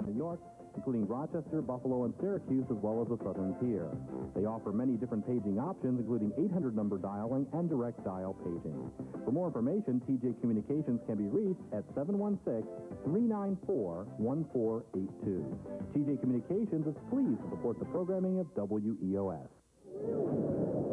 New York, including Rochester, Buffalo, and Syracuse, as well as the Southern Tier. They offer many different paging options, including 800-number dialing and direct dial paging. For more information, TJ Communications can be reached at 716-394-1482. TJ Communications is pleased to support the programming of WEOS.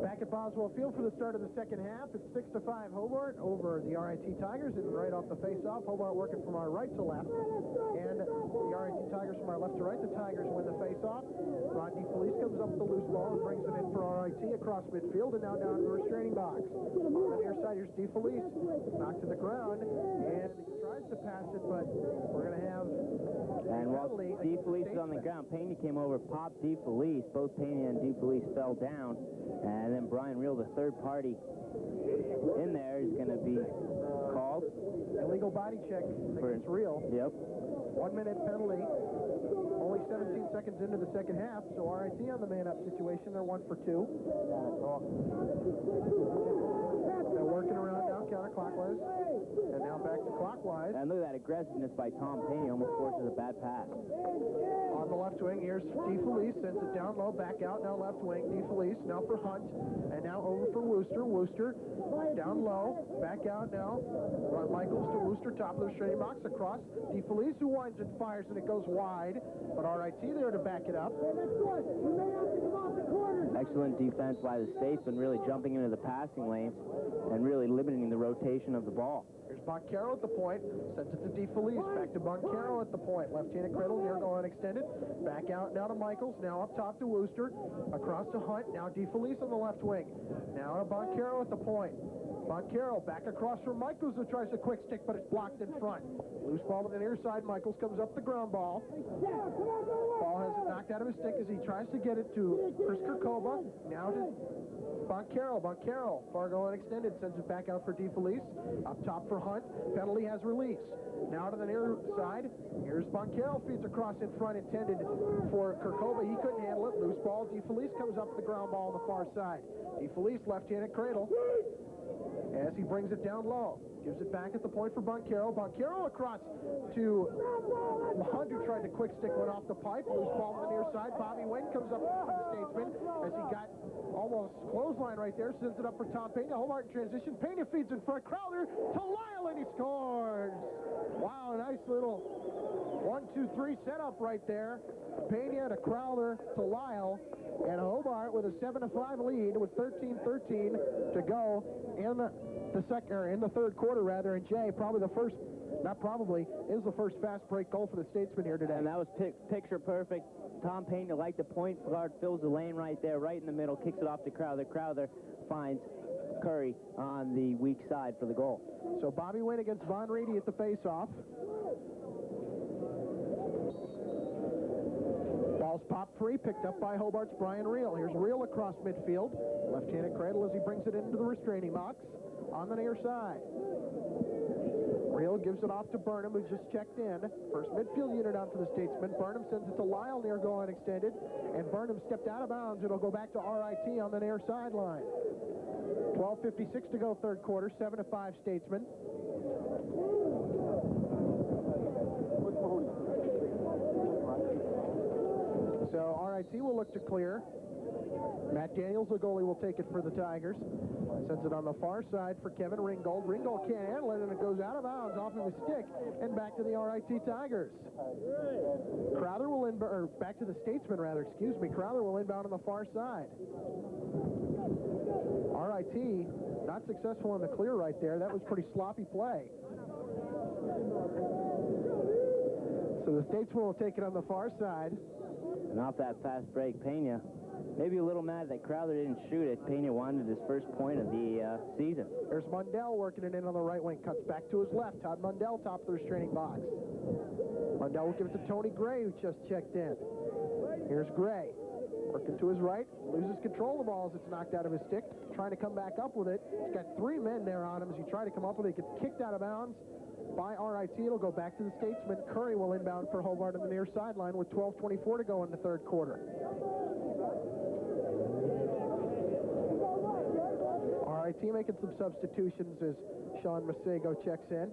Back at Boswell Field for the start of the second half. It's 6-5 Hobart over the RIT Tigers, and right off the face-off, Hobart working from our right to left, and the RIT Tigers from our left to right. The Tigers win the face-off. Ron DeFelice comes up with the loose ball and brings it in for RIT across midfield, and now down to the restraining box. On the near side, here's DeFelice, knocked to the ground, and he tries to pass it, but we're going to have... And while DeFelice is on the ground, Pena came over, popped DeFelice. Both Pena and DeFelice fell down. And then Brian Reel, the third party in there, is going to be called. Illegal body check against Reel. Yep. 1 minute penalty. Only 17 seconds into the second half, so RIT on the man-up situation. They're 1 for 2. They're working around now, counterclockwise. And now back to clockwise. And look at that aggressiveness by Tom Pena. Almost forces a bad pass. On the left wing, here's DeFelice. Sends it down low, back out. Now left wing, DeFelice. Now for Hunt. And now over for Wooster. Wooster down low. Back out now. Ron Michaels to Wooster. Top of the restraining box. Across. DeFelice who winds and fires, and it goes wide. But RIT there to back it up. Excellent defense by the Statesmen, really jumping into the passing lanes and really limiting the rotation of the ball. Here's Boncaro at the point. Sends it to DeFelice. Back to Boncaro at the point. Left-handed cradle, near goal unextended. Back out now to Michaels. Now up top to Wooster. Across to Hunt. Now DeFelice on the left wing. Now to Boncaro at the point. Boncaro back across from Michaels, who tries a quick stick, but it's blocked in front. Loose ball to the near side. Michaels comes up the ground ball. Ball has it knocked out of his stick as he tries to get it to Chris Kirkova. Now to Boncaro. Boncaro, far goal unextended, sends it back out for DeFelice. Up top for Hunt. Penalty has release. Now to the near side. Here's Boncaro, feeds across in front, intended for Kirkova. He couldn't handle it. Loose ball. DeFelice comes up the ground ball on the far side. DeFelice, left-handed cradle. As he brings it down low. Gives it back at the point for Boncaro. Boncaro across to Hunt, who tried to quick stick one off the pipe. Loose ball on the near side. Bobby Wynn comes up for the Statesman as he got almost clothesline right there. Sends it up for Tom Pena. Hobart in transition. Pena feeds in front. Crowther to Lyle, and he scores. Wow, nice little 1-2-3 setup right there. Pena to Crowther to Lyle. And Hobart with a 7-5 lead with 13-13 to go in the third quarter, rather. And Jay, probably the first, not probably, is the first fast break goal for the Statesmen here today. And that was picture perfect. Tom Pena, like the point guard, fills the lane right there, right in the middle, kicks it off to Crowther. Crowther finds Curry on the weak side for the goal. So Bobby Wynn against Von Reedy at the face-off. Ball's popped free, picked up by Hobart's Brian Reel. Here's Reel across midfield. Left-handed cradle as he brings it into the restraining box on the near side. Reel gives it off to Burnham, who just checked in. First midfield unit on for the Statesmen. Burnham sends it to Lyle, near goal unextended. And Burnham stepped out of bounds. It'll go back to RIT on the near sideline. 12:56 to go, third quarter. 7-5 Statesmen. So RIT will look to clear. Matt Daniels, the goalie, will take it for the Tigers. Sends it on the far side for Kevin Ringgold. Ringgold can't handle it, and it goes out of bounds off of his stick and back to the RIT Tigers. Crowther will inbound, or back to the Statesmen, rather, excuse me. Crowther will inbound on the far side. RIT not successful in the clear right there. That was pretty sloppy play. So the Statesmen will take it on the far side. And off that fast break, Pena, maybe a little mad that Crowther didn't shoot it. Pena wanted his first point of the season. There's Mundell working it in on the right wing. Cuts back to his left. Todd Mundell, top of the restraining box. Mundell will give it to Tony Gray, who just checked in. Here's Gray. Working to his right. Loses control of the ball as it's knocked out of his stick. Trying to come back up with it. He's got three men there on him as he tried to come up with it. He gets kicked out of bounds by RIT. It'll go back to the Statesmen. Curry will inbound for Hobart on the near sideline with 12:24 to go in the third quarter. RIT making some substitutions as Sean Masego checks in.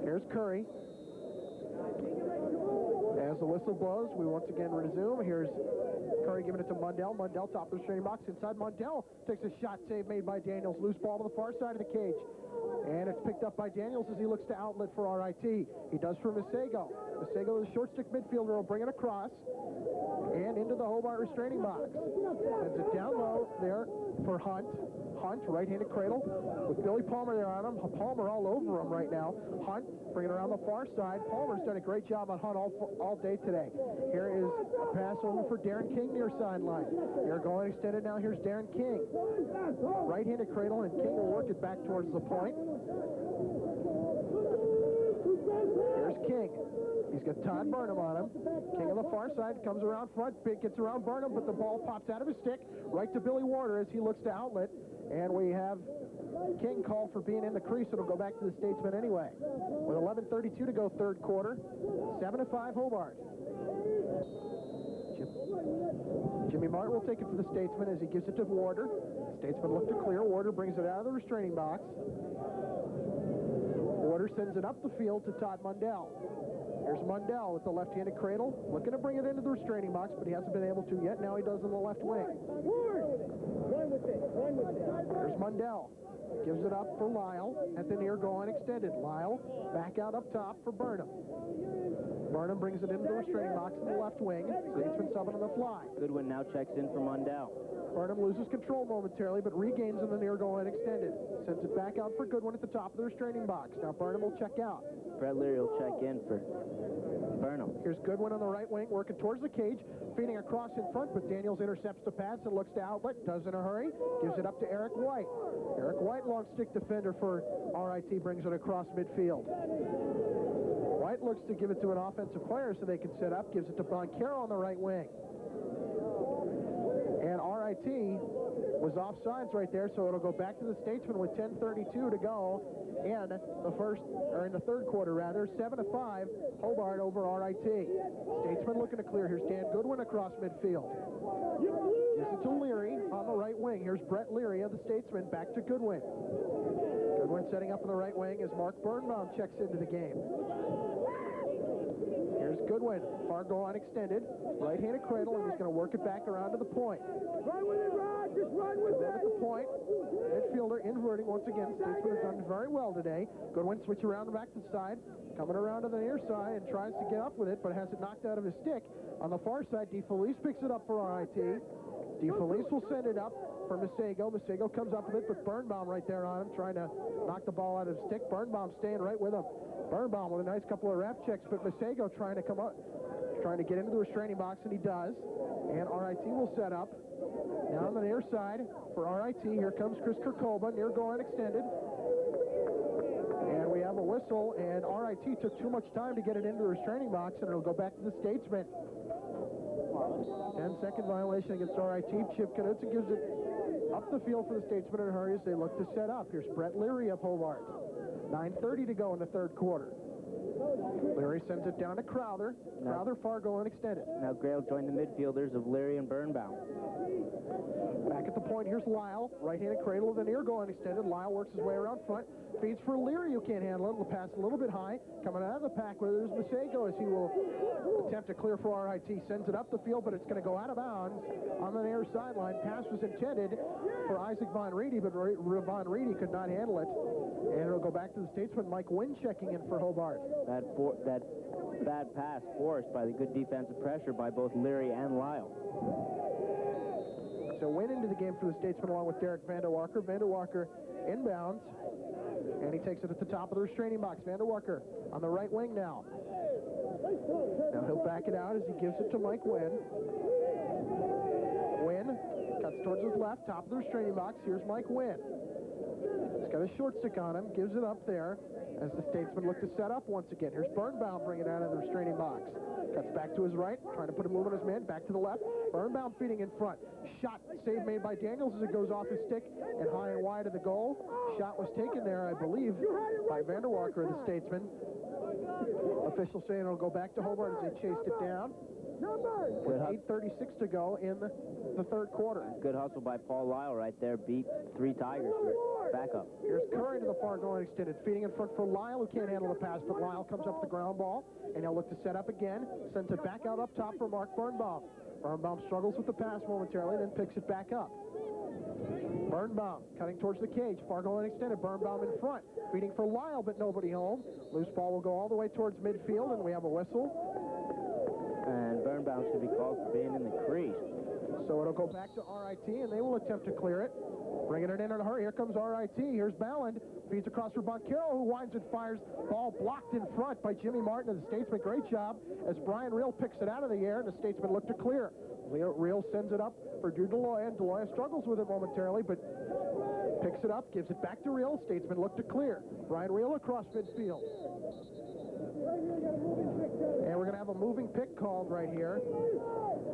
Here's Curry. As As the whistle blows, we once again resume. Here's Curry giving it to Mundell. Mundell, top of the restraining box. Inside, Mundell takes a shot, save made by Daniels. Loose ball to the far side of the cage. And it's picked up by Daniels as he looks to outlet for RIT. He does for Masego. Masego, the short stick midfielder, will bring it across and into the Hobart restraining box. Sends it down low there for Hunt. Hunt, right-handed cradle, with Billy Palmer there on him. Palmer all over him right now. Hunt bringing it around the far side. Palmer's done a great job on Hunt all day today. Here is a pass over for Darren King near sideline. They're going extended now. Here's Darren King. Right-handed cradle, and King will work it back towards the point. Here's King. He's got Todd Burnham on him. King on the far side, comes around front, gets around Burnham, but the ball pops out of his stick, right to Billy Warder as he looks to outlet. And we have King called for being in the crease. It'll go back to the Statesmen anyway. With 11:32 to go third quarter, 7-5 Hobart. Jimmy Martin will take it for the Statesmen as he gives it to Warder. Statesmen look to clear. Warder brings it out of the restraining box. Warder sends it up the field to Todd Mundell. Here's Mundell with the left-handed cradle, looking to bring it into the restraining box, but he hasn't been able to yet. Now he does on the left wing. Here's Mundell. Gives it up for Lyle at the near goal and extended. Lyle back out up top for Burnham. Burnham brings it into the restraining box in the left wing. Statesman subbing on the fly. Goodwin now checks in for Mundell. Burnham loses control momentarily, but regains in the near goal and extended. Sends it back out for Goodwin at the top of the restraining box. Now Burnham will check out. Brett Leary will check in for Burnham. Here's Goodwin on the right wing, working towards the cage, feeding across in front, but Daniels intercepts the pass and looks to outlet, does in a hurry, gives it up to Eric White. Eric White, long stick defender for RIT, brings it across midfield. White looks to give it to an offensive player so they can set up, gives it to Boncaro on the right wing. And RIT was offsides right there, so it'll go back to the Statesmen with 10:32 to go in the third quarter rather. 7-5, Hobart over RIT. Statesmen looking to clear. Here's Dan Goodwin across midfield. Gives it to Leary on the right wing. Here's Brett Leary of the Statesmen, back to Goodwin. Goodwin setting up on the right wing as Mark Birnbaum checks into the game. Here's Goodwin, far goal unextended, right-handed cradle, and he's going to work it back around to the point. Run with it, Rod, just run with it. At the point, midfielder inverting once again. Statesman has done very well today. Goodwin switch around the back to the side, coming around to the near side and tries to get up with it, but has it knocked out of his stick. On the far side, DeFelice picks it up for RIT. DeFelice will send it up for Masego. Masego comes up with it, but Birnbaum right there on him, trying to knock the ball out of his stick. Birnbaum staying right with him. Birnbaum with a nice couple of ref checks, but Masego trying to come up, trying to get into the restraining box, and he does. And RIT will set up. Now on the near side for RIT, here comes Chris Kirkoba, near goal and extended. And we have a whistle, and RIT took too much time to get it into the restraining box, and it'll go back to the Statesmen. 10-second violation against RIT. Chip Knudsen gives it up the field for the Statesmen in a hurry as they look to set up. Here's Brett Leary of Hobart. 9:30 to go in the third quarter. Leary sends it down to Crowther. Crowther far goal and extended. Now Gray will join the midfielders of Leary and Birnbaum. Back at the point, here's Lyle. Right-handed cradle of the near goal and extended. Lyle works his way around front. Feeds for Leary, who can't handle it. Will pass a little bit high. Coming out of the pack where there's Masego as he will attempt to clear for RIT. Sends it up the field, but it's going to go out of bounds on the near sideline. Pass was intended for Isaac Von Reedy, but Von Reedy could not handle it. And it'll go back to the Statesman. Mike Wynn checking in for Hobart. That bad pass forced by the good defensive pressure by both Leary and Lyle. So Wynn into the game for the Statesman along with Derek Vanderwalker. Vanderwalker inbounds, and he takes it at the top of the restraining box. Vanderwalker on the right wing now. Now he'll back it out as he gives it to Mike Wynn. Wynn cuts towards his left, top of the restraining box. Here's Mike Wynn. He's got a short stick on him, gives it up there as the Statesmen look to set up once again. Here's Birnbaum bringing it out of the restraining box. Cuts back to his right, trying to put a move on his man, back to the left. Birnbaum feeding in front. Shot, save made by Daniels as it goes off his stick and high and wide of the goal. Shot was taken there, I believe, by Vanderwalker of the Statesmen. Officials saying it'll go back to Hobart as they chased it down. with 8:36 to go in the third quarter. Good hustle by Paul Lyle right there. Beat 3 Tigers back up. Here's Curry to the far going extended. Feeding in front for Lyle, who can't handle the pass, but Lyle comes up the ground ball, and he'll look to set up again. Sends it back out up top for Mark Birnbaum. Birnbaum struggles with the pass momentarily, then picks it back up. Birnbaum cutting towards the cage. Far going extended. Birnbaum in front. Feeding for Lyle, but nobody home. Loose ball will go all the way towards midfield, and we have a whistle. And Birnbaum should be called for being in the crease. So it'll go back to RIT, and they will attempt to clear it. Bringing it in a hurry. Here comes RIT. Here's Balland. Feeds across for Boncaro, who winds and fires. Ball blocked in front by Jimmy Martin of the Statesman. Great job as Brian Reel picks it out of the air, and the Statesman look to clear. Reel sends it up for Drew Deloya, and Deloya struggles with it momentarily, but picks it up, gives it back to Reel. Statesman look to clear. Brian Reel across midfield. And we're going to have a moving pick called right here.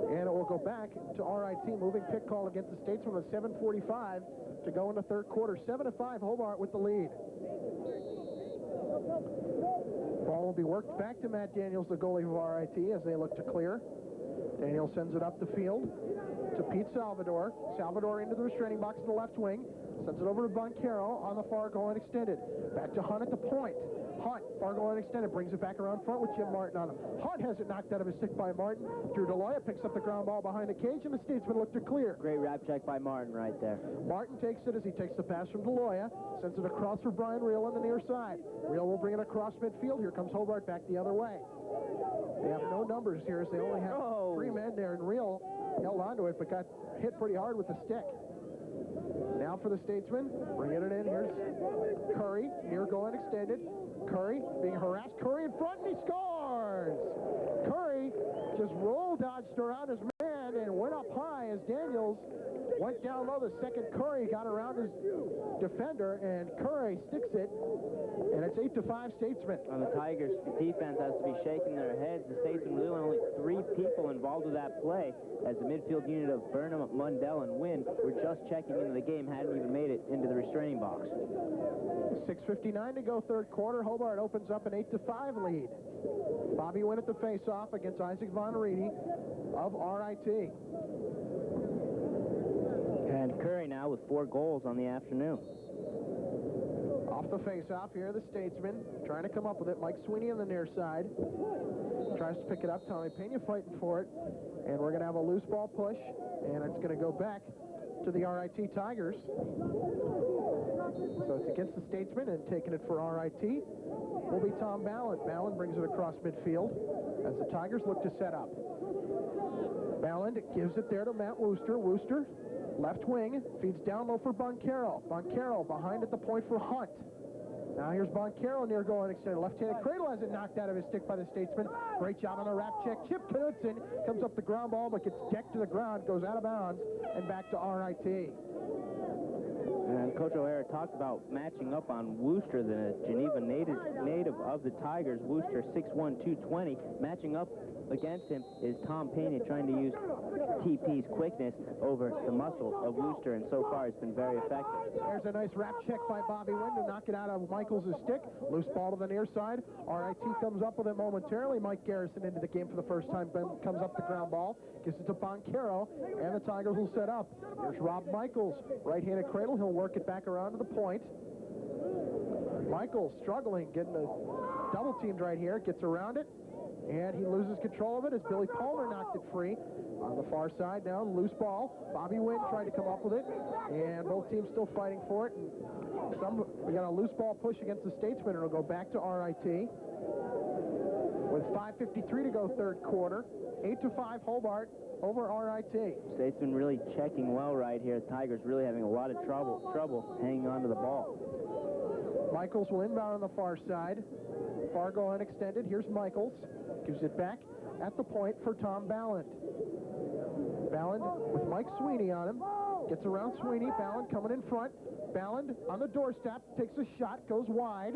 And it will go back to RIT. Moving pick call against the Statesman with 7:45 to go in the third quarter. 7-5, Hobart with the lead. Ball will be worked back to Matt Daniels, the goalie of RIT, as they look to clear. Daniels sends it up the field to Pete Salvador. Salvador into the restraining box in the left wing. Sends it over to Boncaro on the far goal and extended. Back to Hunt at the point. Hunt, far goal and extended, brings it back around front with Jim Martin on him. Hunt has it knocked out of his stick by Martin. Drew Deloya picks up the ground ball behind the cage, and the Statesman look to clear. Great wrap check by Martin right there. Martin takes it as he takes the pass from Deloya, sends it across for Brian Reel on the near side. Reel will bring it across midfield. Here comes Hobart back the other way. They have no numbers here, as they only have 3 men there, and Reel held onto it, but got hit pretty hard with the stick. Now for the Statesman, bringing it in. Here's Curry, near going extended. Curry being harassed. Curry in front, and he scores! Curry just roll dodged around his man and went up high as Daniels went down low. The second Curry got around his defender, and Curry sticks it, and it's 8-5 Statesman. On the Tigers, defense has to be shaking their heads. The Statesman really only 3 people involved with that play, as the midfield unit of Burnham, Mundell, and Wynn were just checking into the game, hadn't even made it into the restraining box. 6:59 to go, third quarter. Hobart opens up an 8-5 lead. Bobby Wynn at the face-off against Isaac Von Reedy of RIT. And Curry now with 4 goals on the afternoon. Off the face-off here, the Statesman trying to come up with it. Mike Sweeney on the near side. Tries to pick it up. Tommy Pena fighting for it. And we're going to have a loose ball push, and it's going to go back to the RIT Tigers. So it's against the Statesman, and taking it for RIT will be Tom Balland. Balland brings it across midfield as the Tigers look to set up. Balland gives it there to Matt Wooster. Wooster, left wing, feeds down low for Boncaro. Boncaro behind at the point for Hunt. Now here's Boncaro near going extended. Left-handed Cradle has it knocked out of his stick by the Statesman. Great job on the wrap check. Chip Knudsen comes up the ground ball, but gets decked to the ground, goes out of bounds, and back to RIT. And Coach O'Hara talked about matching up on Wooster, the Geneva native of the Tigers. Wooster, 6'1", 220. Matching up against him is Tom Pena, trying to use TP's quickness over the muscle of Wooster, and so far it's been very effective. There's a nice wrap check by Bobby Wynn to knock it out of Michaels' stick. Loose ball to the near side. RIT comes up with it momentarily. Mike Garrison into the game for the first time. Comes up the ground ball. Gives it to Boncaro, and the Tigers will set up. Here's Rob Michaels. Right-handed Cradle. He'll work it back around to the point. Michaels struggling, getting a double teamed right here. Gets around it, and he loses control of it as Billy Palmer knocked it free. On the far side now, loose ball. Bobby Wynn tried to come up with it, and both teams still fighting for it. And we got a loose ball push against the Statesman, and it'll go back to RIT. With 5:53 to go, third quarter. 8-5 Hobart over RIT. Statesman really checking well right here. Tigers really having a lot of trouble hanging on to the ball. Michaels will inbound on the far side. Far goal unextended. Here's Michaels. Gives it back at the point for Tom Balland. Balland with Mike Sweeney on him. Gets around Sweeney. Balland coming in front. Balland on the doorstep. Takes a shot. Goes wide.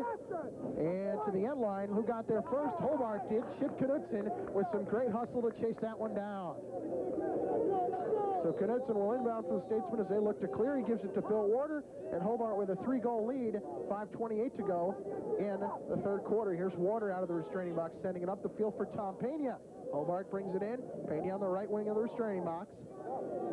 And to the end line. Who got there first? Hobart did. Chip Knudsen with some great hustle to chase that one down. So Knudsen will inbound for the Statesmen as they look to clear. He gives it to Bill Warder, and Hobart with a 3-goal lead. 5:28 to go in the third quarter. Here's Warder out of the restraining box, sending it up the field for Tom Pena. Hobart brings it in. Pena on the right wing of the restraining box.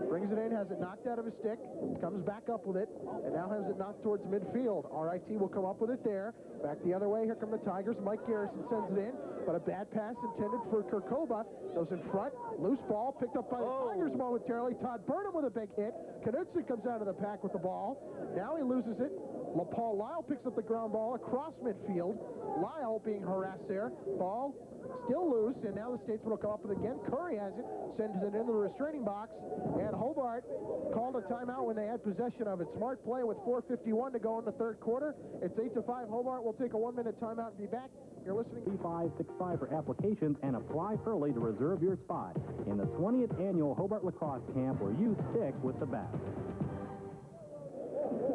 Brings it in, has it knocked out of his stick, comes back up with it, and now has it knocked towards midfield. RIT will come up with it there. Back the other way, here come the Tigers. Mike Garrison sends it in, but a bad pass intended for Kirkova. Goes in front, loose ball, picked up by the Tigers momentarily. Todd Burnham with a big hit. Knudsen comes out of the pack with the ball. Now he loses it. Paul Lyle picks up the ground ball across midfield. Lyle being harassed there. Ball still loose, and now the Statesmen will come up with it again. Curry has it, sends it into the restraining box, and Hobart called a timeout when they had possession of it. Smart play with 4:51 to go in the third quarter. It's 8-5. Hobart will take a 1-minute timeout and be back. You're listening to 3565 for applications and apply early to reserve your spot in the 20th annual Hobart Lacrosse Camp, where you stick with the best.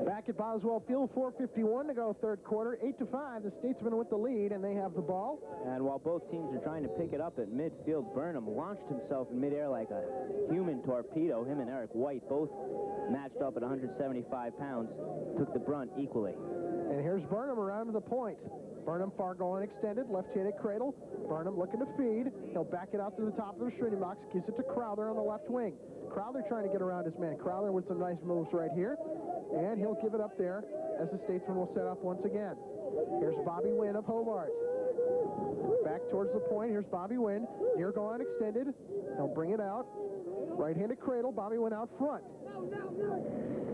Back at Boswell Field, 4:51 to go third quarter. 8-5. The Statesmen with the lead, and they have the ball. And while both teams are trying to pick it up at midfield, Burnham launched himself in midair like a human torpedo. Him and Eric White, both matched up at 175 pounds, took the brunt equally. And here's Burnham around to the point. Burnham far going extended, left-handed cradle. Burnham looking to feed. He'll back it out to the top of the restraining box, gives it to Crowther on the left wing. Crowther trying to get around his man. Crowther with some nice moves right here. And he'll give it up there as the Statesman will set up once again. Here's Bobby Wynn of Hobart. Back towards the point. Here's Bobby Wynn. Near going extended. He'll bring it out. Right-handed cradle. Bobby Wynn out front.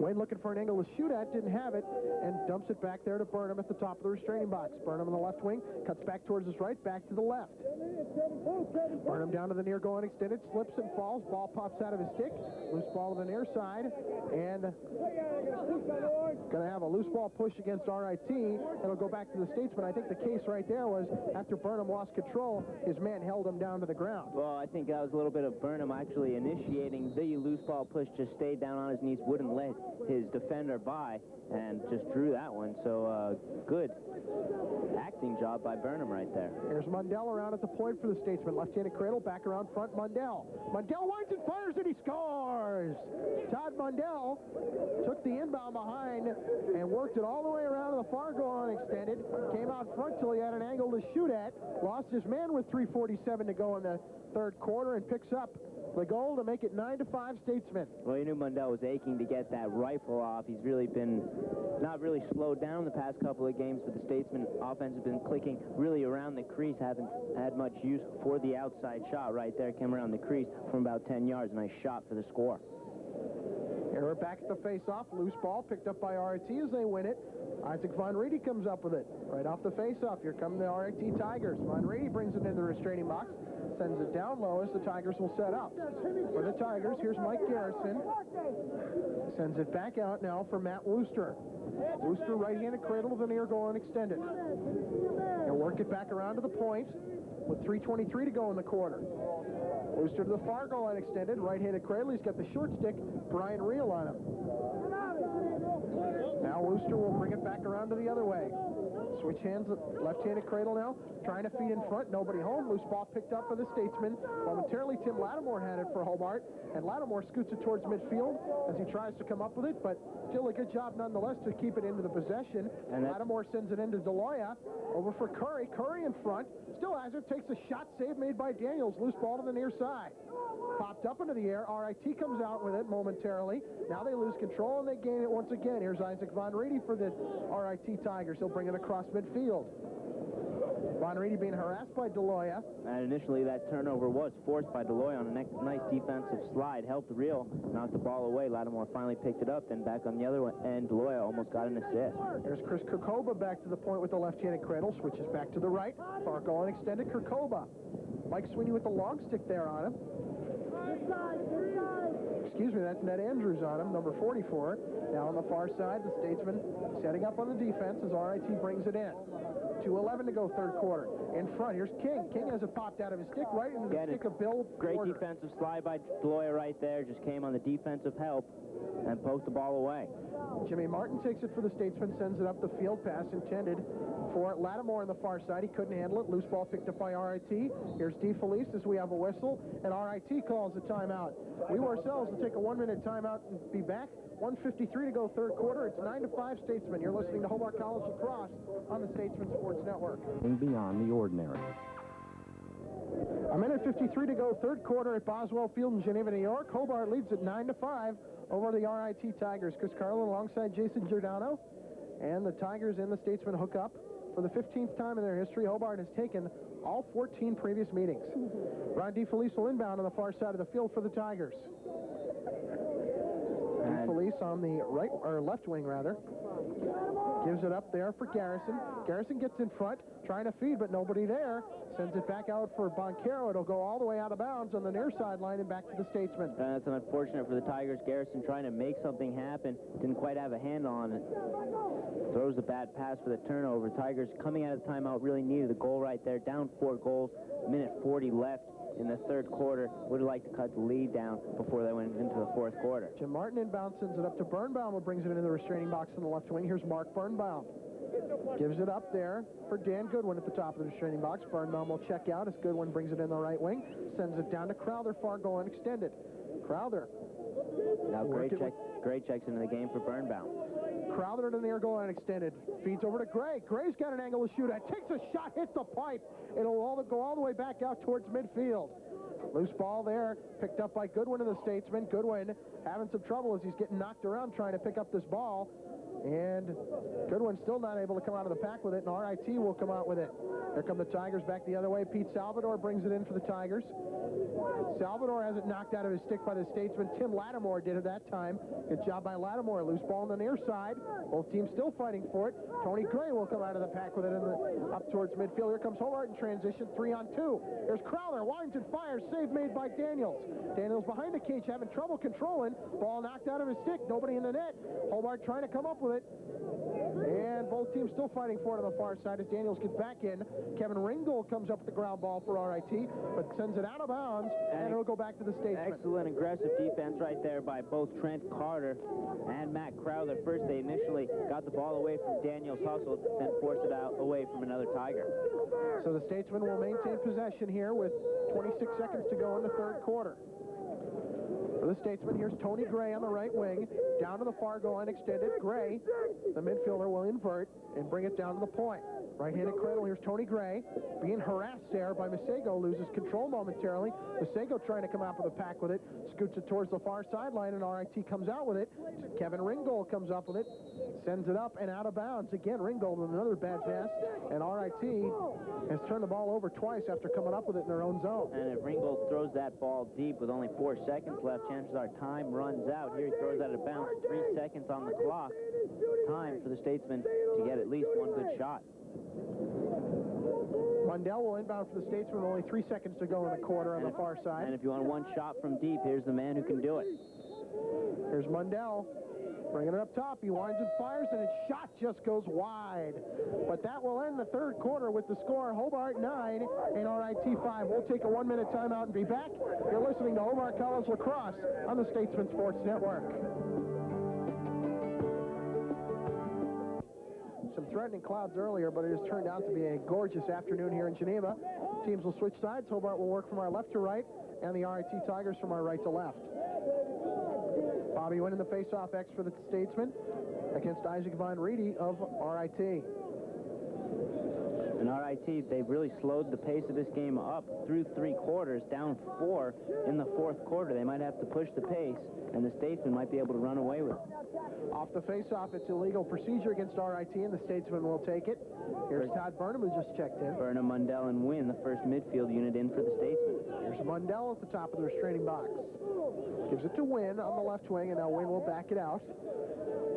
Wayne looking for an angle to shoot at, didn't have it, and dumps it back there to Burnham at the top of the restraining box. Burnham on the left wing, cuts back towards his right, back to the left. Burnham down to the near going extended, slips and falls. Ball pops out of his stick. Loose ball to the near side, and going to have a loose ball push against RIT. It'll go back to the Statesman. I think the case right there was after Burnham lost control, his man held him down to the ground. Well, I think that was a little bit of Burnham actually initiating the loose ball push, just stayed down on his knees, wouldn't let his defender by, and just drew that one. So good acting job by Burnham right there. Here's Mundell around at the point for the Statesman. Left-handed cradle, back around front, Mundell. Mundell winds and fires, and he scores! Todd Mundell took the inbound behind and worked it all the way around to the far goal unextended. Came out front till he had an angle to shoot at. Lost his man with 3:47 to go in the third quarter and picks up the goal to make it 9-5 Statesmen. Well, you knew Mundell was aching to get that rifle off. He's really been not really slowed down the past couple of games, but the Statesmen offense has been clicking really around the crease. Haven't had much use for the outside shot right there. Came around the crease from about 10 yards. Nice shot for the score. Here we're back at the face-off. Loose ball picked up by RIT as they win it. Isaac Von Reedy comes up with it right off the face-off. Here come the RIT Tigers. Von Reedy brings it into the restraining box. Sends it down low as the Tigers will set up. For the Tigers, here's Mike Garrison. Sends it back out now for Matt Wooster. Wooster right-handed cradle to the near goal and extended. He'll work it back around to the point with 3:23 to go in the quarter. Wooster to the far goal and extended. Right-handed cradle. He's got the short stick. Brian Reel on him. Now Wooster will bring it back around to the other way. Switch hands, left-handed cradle now, trying to feed in front, nobody home. Loose ball picked up by the Statesman. Momentarily, Tim Lattimore had it for Hobart, and Lattimore scoots it towards midfield as he tries to come up with it, but still a good job nonetheless to keep it into the possession. And Lattimore sends it into Deloya, over for Curry. Curry in front, still has it, takes a shot save made by Daniels. Loose ball to the near side. Popped up into the air. RIT comes out with it momentarily. Now they lose control and they gain it once again. Here's Isaac Von Reedy for the RIT Tigers. He'll bring it across midfield. Von Reedy being harassed by Deloya. And initially that turnover was forced by Deloya on a nice defensive slide. Helped Reel, knocked the ball away. Lattimore finally picked it up. Then back on the other end, Deloya almost got an assist. There's Chris Kirkova back to the point with the left-handed cradle. Switches back to the right. Far goal and extended. Kirkova. Mike Sweeney with the long stick there on him. Excuse me, that's Ned Andrews on him, number 44. Now on the far side, the Statesman setting up on the defense as RIT brings it in. 2:11 to go third quarter. In front, here's King. King has it popped out of his stick right into the stick of Bill Great Porter. defensive slide by Deloya right there. Just came on the defensive help and poked the ball away. Jimmy Martin takes it for the Statesman, sends it up the field. Pass intended for Lattimore on the far side. He couldn't handle it. Loose ball picked up by RIT. Here's DeFelice as we have a whistle, and RIT calls a timeout. We ourselves will take a 1-minute timeout and be back. 1:53 to go third quarter. It's 9-5 Statesmen. You're listening to Hobart College Lacrosse on the Statesman Sports Network. Beyond the ordinary. A minute 53 to go, third quarter at Boswell Field in Geneva, New York. Hobart leads at 9-5 over the RIT Tigers. Chris Carlin alongside Jason Giordano. And the Tigers and the Statesmen hook up. For the 15th time in their history, Hobart has taken all 14 previous meetings. Ron DeFelice will inbound on the far side of the field for the Tigers. DeFelice on the right, or left wing rather. Gives it up there for Garrison. Garrison gets in front, trying to feed, but nobody there. Sends it back out for Boncaro. It'll go all the way out of bounds on the near sideline and back to the Statesmen. That's unfortunate for the Tigers. Garrison trying to make something happen. Didn't quite have a handle on it. Throws a bad pass for the turnover. Tigers coming out of the timeout really needed the goal right there. Down 4 goals. Minute 40 left in the third quarter. Would have liked to cut the lead down before they went into the fourth quarter. Jim Martin inbound, sends it up to Birnbaum, who brings it into the restraining box on the left wing. Here's Mark Birnbaum. Gives it up there for Dan Goodwin at the top of the restraining box. Birnbaum will check out as Goodwin brings it in the right wing. Sends it down to Crowther, far goal unextended. Crowther. Now great checks into the game for Birnbaum. Crowther to the near goal unextended. Feeds over to Gray. Gray's got an angle to shoot at. Takes a shot, hits the pipe. It'll go all the way back out towards midfield. Loose ball there, picked up by Goodwin of the Statesmen. Goodwin having some trouble as he's getting knocked around trying to pick up this ball. And Goodwin still not able to come out of the pack with it, and RIT will come out with it. Here come the Tigers back the other way. Pete Salvador brings it in for the Tigers. Salvador has it knocked out of his stick by the Statesman. Tim Lattimore did it that time. Good job by Lattimore. Loose ball on the near side. Both teams still fighting for it. Tony Gray will come out of the pack with it up towards midfield. Here comes Hobart in transition, 3-on-2. Here's Crowther, winds and fires. Save made by Daniels. Daniels behind the cage, having trouble controlling. Ball knocked out of his stick. Nobody in the net. Hobart trying to come up with it. And both teams still fighting for it on the far side as Daniels gets back in. Kevin Ringgold comes up with the ground ball for RIT, but sends it out of bounds, and it'll go back to the Statesmen. Excellent aggressive defense right there by both Trent Carter and Matt Crowther. First, they initially got the ball away from Daniels hustled, then forced it out away from another Tiger. So the Statesmen will maintain possession here with 26 seconds to go in the third quarter. For the Statesmen, here's Tony Gray on the right wing. Down to the far goal line extended. Gray, the midfielder, will invert and bring it down to the point. Right-handed cradle, here's Tony Gray. Being harassed there by Masego, loses control momentarily. Masego trying to come out with a pack with it. Scoots it towards the far sideline, and RIT comes out with it. Kevin Ringgold comes up with it. Sends it up and out of bounds. Again, Ringgold with another bad pass. And RIT has turned the ball over twice after coming up with it in their own zone. And if Ringgold throws that ball deep with only 4 seconds left, chances are time runs out. Here he throws out of bounds, 3 seconds on the clock. Time for the Statesmen to get at least one good shot. Mundell will inbound for the Statesmen with only 3 seconds to go in the quarter on the far side. And if you want one shot from deep, here's the man who can do it. Here's Mundell. Bringing it up top, he winds and fires, and his shot just goes wide. But that will end the third quarter with the score, Hobart 9 and RIT 5. We'll take a 1-minute timeout and be back. You're listening to Hobart College Lacrosse on the Statesman Sports Network. Some threatening clouds earlier, but it has turned out to be a gorgeous afternoon here in Geneva. Teams will switch sides. Hobart will work from our left to right, and the RIT Tigers from our right to left. Bobby Wynn in the face-off X for the Statesmen against Isaac Von Reedy of RIT. And RIT, they've really slowed the pace of this game up through 3 quarters, down 4 in the fourth quarter. They might have to push the pace, and the Statesmen might be able to run away with it. Off the face-off, it's illegal procedure against RIT, and the Statesmen will take it. Here's Todd Burnham, who just checked in. Burnham, Mundell, and Wynn, the first midfield unit in for the Statesmen. Here's Mundell at the top of the restraining box. Gives it to Wynn on the left wing, and now Wynn will back it out.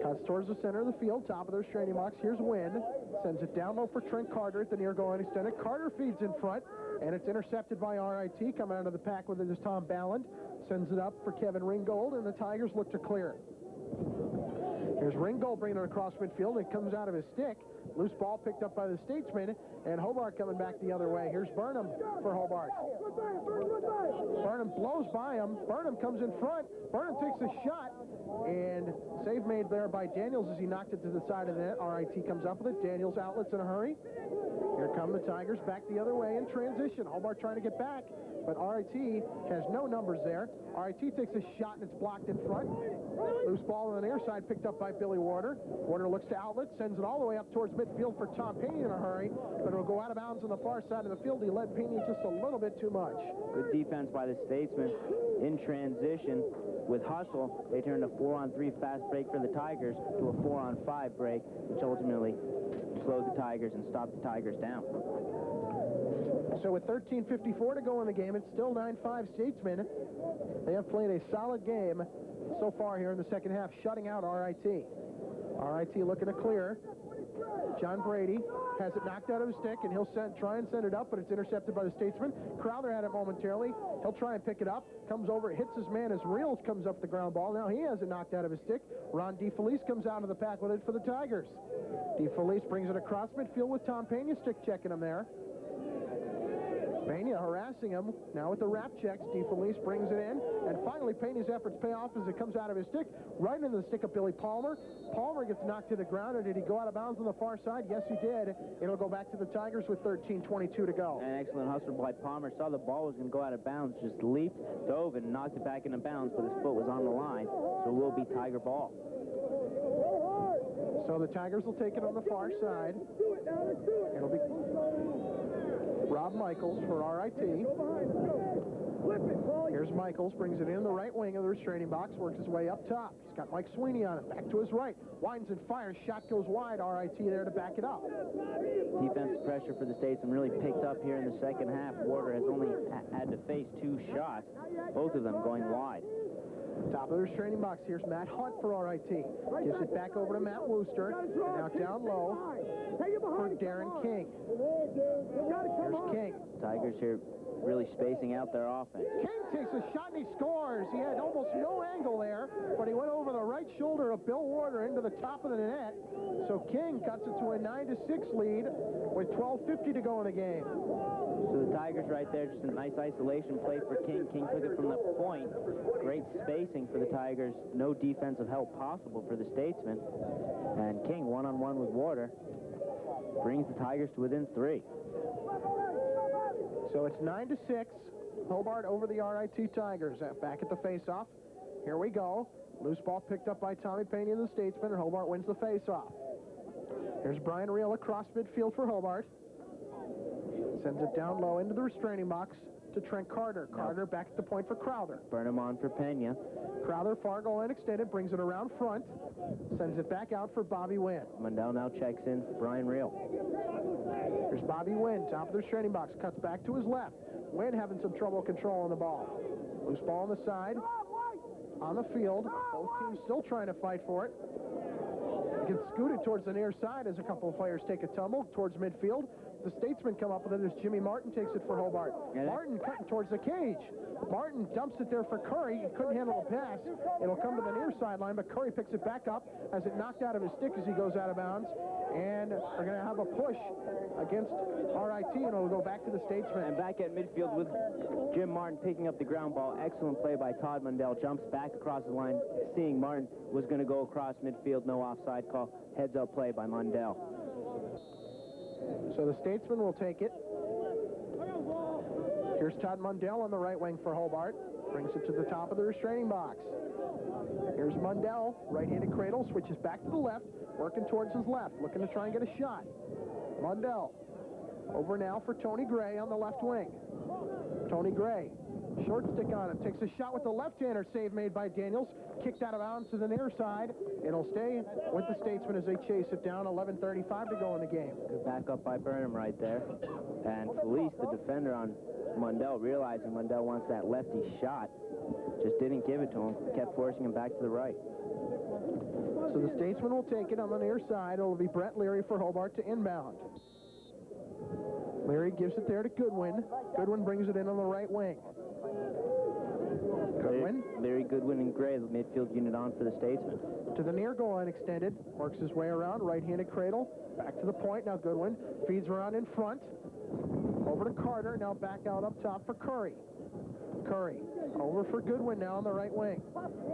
Cuts towards the center of the field, top of the restraining box. Here's Wynn. Sends it down low for Trent Carter at the near goal line extended. Carter feeds in front, and it's intercepted by RIT. Coming out of the pack with it is Tom Balland. Sends it up for Kevin Ringgold, and the Tigers look to clear it. Here's Ringgold bringing it across midfield. It comes out of his stick. Loose ball picked up by the Statesmen, and Hobart coming back the other way. Here's Burnham for Hobart. Burnham blows by him. Burnham comes in front. Burnham takes a shot, and save made there by Daniels as he knocked it to the side of the net. RIT comes up with it. Daniels outlets in a hurry. Here come the Tigers back the other way in transition. Hobart trying to get back. but RIT has no numbers there. RIT takes a shot, and it's blocked in front. Loose ball on the near side, picked up by Billy Warder. Warder looks to outlet, sends it all the way up towards midfield for Tom Payne in a hurry, but it'll go out of bounds on the far side of the field. He led Payne just a little bit too much. Good defense by the Statesmen. In transition with hustle, they turned a 4-on-3 fast break for the Tigers to a 4-on-5 break, which ultimately slowed the Tigers and stopped the Tigers down. So with 13:54 to go in the game, it's still 9-5 Statesmen. They have played a solid game so far here in the second half, shutting out RIT. RIT looking to clear. John Brady has it knocked out of his stick, and he'll try and send it up, but it's intercepted by the Statesman. Crowther had it momentarily. He'll try and pick it up. Comes over, hits his man as Reels comes up the ground ball. Now he has it knocked out of his stick. Ron DeFelice comes out of the pack with it for the Tigers. DeFelice brings it across midfield with Tom Pena stick checking him there. Pena harassing him. Now with the wrap checks, DeFelice brings it in. And finally, Pena's efforts pay off as it comes out of his stick, right into the stick of Billy Palmer. Palmer gets knocked to the ground, or did he go out of bounds on the far side? Yes, he did. It'll go back to the Tigers with 13:22 to go. An excellent hustle by Palmer. Saw the ball was going to go out of bounds, just leaped, dove, and knocked it back into bounds, but his foot was on the line, so it will be Tiger ball. So the Tigers will take it on the far side. It'll be Rob Michaels for RIT. Here's Michaels, brings it in the right wing of the restraining box, works his way up top. He's got Mike Sweeney on it, back to his right. Winds and fires, shot goes wide. RIT there to back it up. Defensive pressure for the Statesmen really picked up here in the second half. Warder has only had to face 2 shots, both of them going wide. Top of the restraining box, here's Matt Hunt for RIT. Gives it back over to Matt Wooster. And now down low for Darren King. Here's King. Tigers here really spacing out their offense. King takes a shot and he scores. He had almost no angle there, but he went over the right shoulder of Bill Warder into the top of the net. So King cuts it to a 9-6 lead with 12:50 to go in the game. So the Tigers right there, just a nice isolation play for King. King took it from the point. Great spacing for the Tigers. No defensive help possible for the Statesmen. And King, one-on-one with Warder, brings the Tigers to within 3. So it's 9-6. Hobart over the RIT Tigers. Back at the face-off. Here we go. Loose ball picked up by Tommy Payne and the Statesman, and Hobart wins the face-off. Here's Brian Reel across midfield for Hobart. Sends it down low into the restraining box to Trent Carter. Carter back at the point for Crowther. Burnham on for Pena. Crowther, far goal line extended, brings it around front. Sends it back out for Bobby Wynn. Mundell now checks in for Brian Reel. Here's Bobby Wynn, top of the restraining box, cuts back to his left. Wynn having some trouble controlling the ball. Loose ball on the side. On the field. Both teams still trying to fight for it. It gets scooted towards the near side as a couple of players take a tumble towards midfield. The Statesmen come up with it as Jimmy Martin takes it for Hobart. Martin cutting towards the cage. Martin dumps it there for Curry. He couldn't handle the pass. It'll come to the near sideline, but Curry picks it back up, has it knocked out of his stick as he goes out of bounds. And they're going to have a push against RIT, and it'll go back to the Statesmen. And back at midfield with Jim Martin picking up the ground ball. Excellent play by Todd Mundell. Jumps back across the line, seeing Martin was going to go across midfield. No offside call. Heads-up play by Mundell. So the Statesman will take it. Here's Todd Mundell on the right wing for Hobart. Brings it to the top of the restraining box. Here's Mundell, right-handed cradle, switches back to the left, working towards his left, looking to try and get a shot. Mundell, over now for Tony Gray on the left wing. Tony Gray, short stick on it, takes a shot with the left-hander, save made by Daniels, kicked out of bounds to the near side. It'll stay with the Statesmen as they chase it down. 11:35 to go in the game. Good backup by Burnham right there. And Felice, the defender on Mundell, realizing Mundell wants that lefty shot, just didn't give it to him, kept forcing him back to the right. So the Statesman will take it on the near side. It'll be Brett Leary for Hobart to inbound. Leary gives it there to Goodwin. Goodwin brings it in on the right wing. Goodwin. Larry Goodwin and Gray, the midfield unit on for the Statesmen. To the near goal line extended. Works his way around. Right-handed cradle. Back to the point. Now Goodwin feeds around in front. Over to Carter. Now back out up top for Curry. Curry. Over for Goodwin now on the right wing.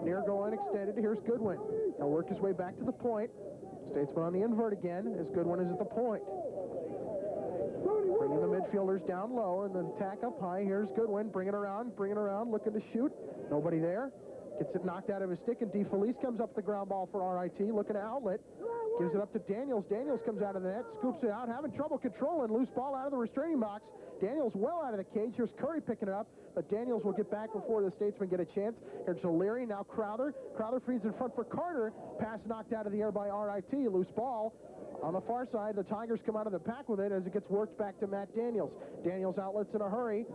Near goal line extended. Here's Goodwin. He'll work his way back to the point. Statesman on the invert again as Goodwin is at the point. Bringing the midfielders down low and the attack up high. Here's Goodwin, bring it around, looking to shoot. Nobody there. Gets it knocked out of his stick, and DeFelice comes up the ground ball for RIT, looking to outlet. Gives it up to Daniels. Daniels comes out of the net, scoops it out, having trouble controlling. Loose ball out of the restraining box. Daniels well out of the cage. Here's Curry picking it up, but Daniels will get back before the Statesmen get a chance. Here's O'Leary, now Crowther. Crowther feeds in front for Carter. Pass knocked out of the air by RIT. Loose ball. On the far side, the Tigers come out of the pack with it as it gets worked back to Matt Daniels. Daniels outlets in a hurry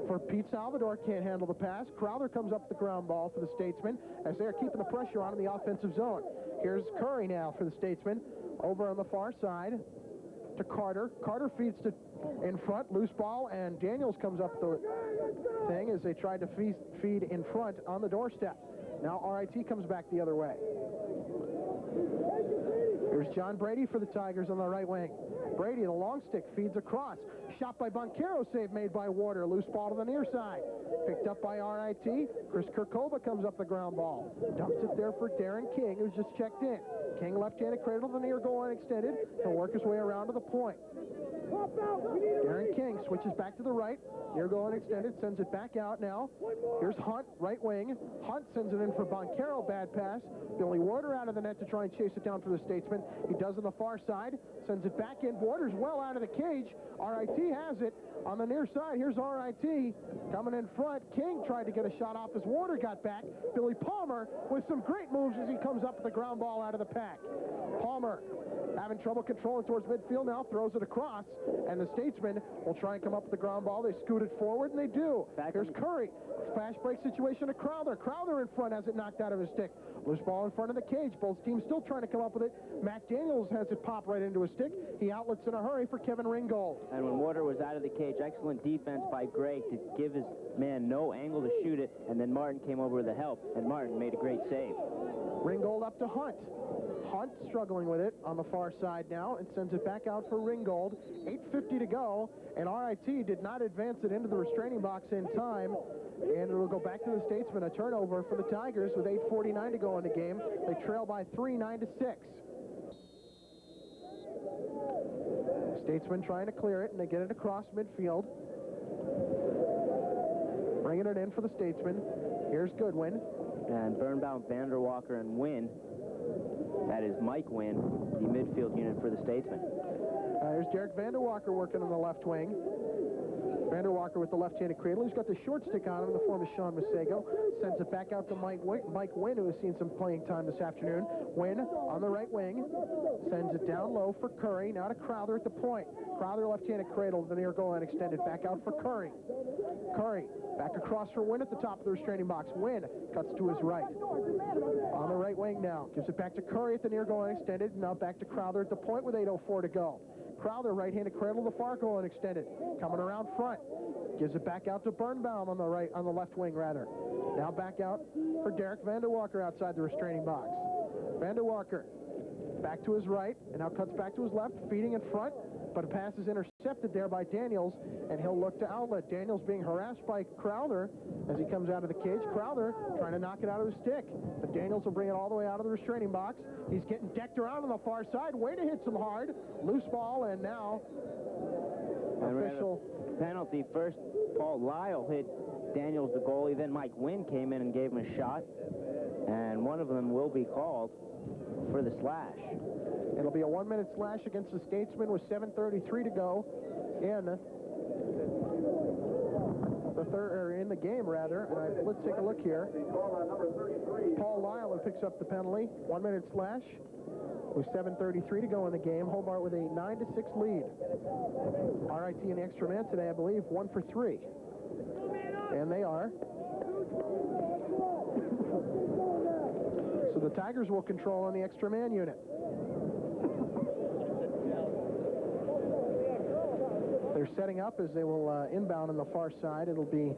for Pete Salvador. Can't handle the pass. Crowther comes up the ground ball for the Statesmen as they're keeping the pressure on in the offensive zone. Here's Curry now for the Statesmen. Over on the far side to Carter. Carter feeds to in front. Loose ball, and Daniels comes up the thing as they tried to feed in front on the doorstep. Now RIT comes back the other way. Here's John Brady for the Tigers on the right wing. Brady, the long stick, feeds across. Shot by Boncaro, save made by Warder. Loose ball to the near side. Picked up by RIT. Chris Kirkova comes up the ground ball. Dumps it there for Darren King, who's just checked in. King left-handed cradle to the near goal unextended. He'll work his way around to the point. Darren King switches back to the right. Near goal unextended, sends it back out now. Here's Hunt, right wing. Hunt sends it in for Boncaro, bad pass. Billy Warder out of the net to try and chase it down for the Statesmen. He does on the far side, sends it back in. Warder's well out of the cage. RIT has it on the near side. Here's RIT coming in front. King tried to get a shot off as Warder got back. Billy Palmer with some great moves as he comes up with the ground ball out of the pack. Palmer having trouble controlling towards midfield now, throws it across, and the Statesmen will try and come up with the ground ball. They scoot it forward, and they do. Here's Curry. Fast break situation to Crowther. Crowther in front has it knocked out of his stick. Loose ball in front of the cage. Both teams still trying to come up with it. Matt Daniels has it pop right into his stick. He outlets in a hurry for Kevin Ringgold. And when Warder was out of the cage, excellent defense by Greg to give his man no angle to shoot it, and then Martin came over with the help, and Martin made a great save. Ringgold up to Hunt. Hunt struggling with it on the far side now and sends it back out for Ringgold. 8:50 to go, and RIT did not advance it into the restraining box in time, and it will go back to the Statesmen. A turnover for the Tigers with 8:49 to go in the game. They trail by 3, 9-6. Statesmen trying to clear it, and they get it across midfield. Bringing it in for the Statesmen. Here's Goodwin. And Birnbaum, Vanderwalker, and Wynn. That is Mike Wynn, the midfield unit for the Statesmen. There's Derek Vanderwalker working on the left wing. Vanderwalker with the left-handed cradle. He's got the short stick on him in the form of Sean Masego. Sends it back out to Mike Wynn, who has seen some playing time this afternoon. Wynn on the right wing. Sends it down low for Curry. Now to Crowther at the point. Crowther left-handed cradle to the near goal and extended. Back out for Curry. Curry back across for Wynn at the top of the restraining box. Wynn cuts to his right. On the right wing now. Gives it back to Curry at the near goal and extended. Now back to Crowther at the point with 8:04 to go. Crowther, right-handed cradle to far goal and extended. Coming around front. Gives it back out to Birnbaum on the left wing rather. Now back out for Derek Vanderwalker outside the restraining box. Vanderwalker back to his right and now cuts back to his left, feeding in front, but a pass is intercepted there by Daniels, and he'll look to outlet. Daniels being harassed by Crowther as he comes out of the cage. Crowther trying to knock it out of his stick, but Daniels will bring it all the way out of the restraining box. He's getting decked around on the far side. Way to hit some hard. Loose ball, and now official penalty. First, Paul Lyle hit Daniels, the goalie. Then Mike Wynn came in and gave him a shot, and one of them will be called for the slash. It'll be a 1-minute slash against the Statesmen with 7:33 to go in the third, or in the game rather. And let's take a look here. Paul Lyle picks up the penalty. 1-minute slash with 7:33 to go in the game. Hobart with a 9-6 lead. RIT in the extra man today, I believe, 1 for 3. And they are. So the Tigers will control on the extra man unit. They're setting up as they will inbound on the far side. It'll be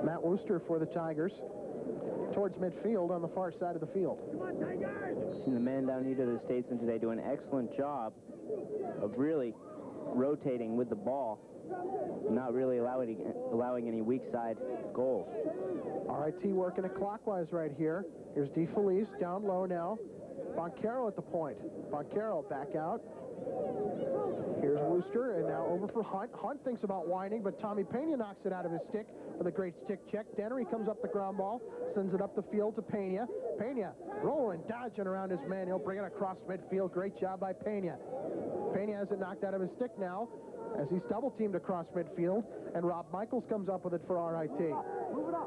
Matt Wooster for the Tigers towards midfield on the far side of the field. And the men down here to the Statesmen today do an excellent job of really rotating with the ball, not really allowing any weak side goals. RIT working it clockwise right here. Here's DeFelice down low now. Boncaro at the point. Boncaro back out. Here's Wooster, and now over for Hunt. Hunt thinks about winding, but Tommy Pena knocks it out of his stick with a great stick check. Dennery comes up the ground ball, sends it up the field to Pena. Pena rolling, dodging around his man. He'll bring it across midfield. Great job by Pena. Pena has it knocked out of his stick now as he's double-teamed across midfield, and Rob Michaels comes up with it for RIT.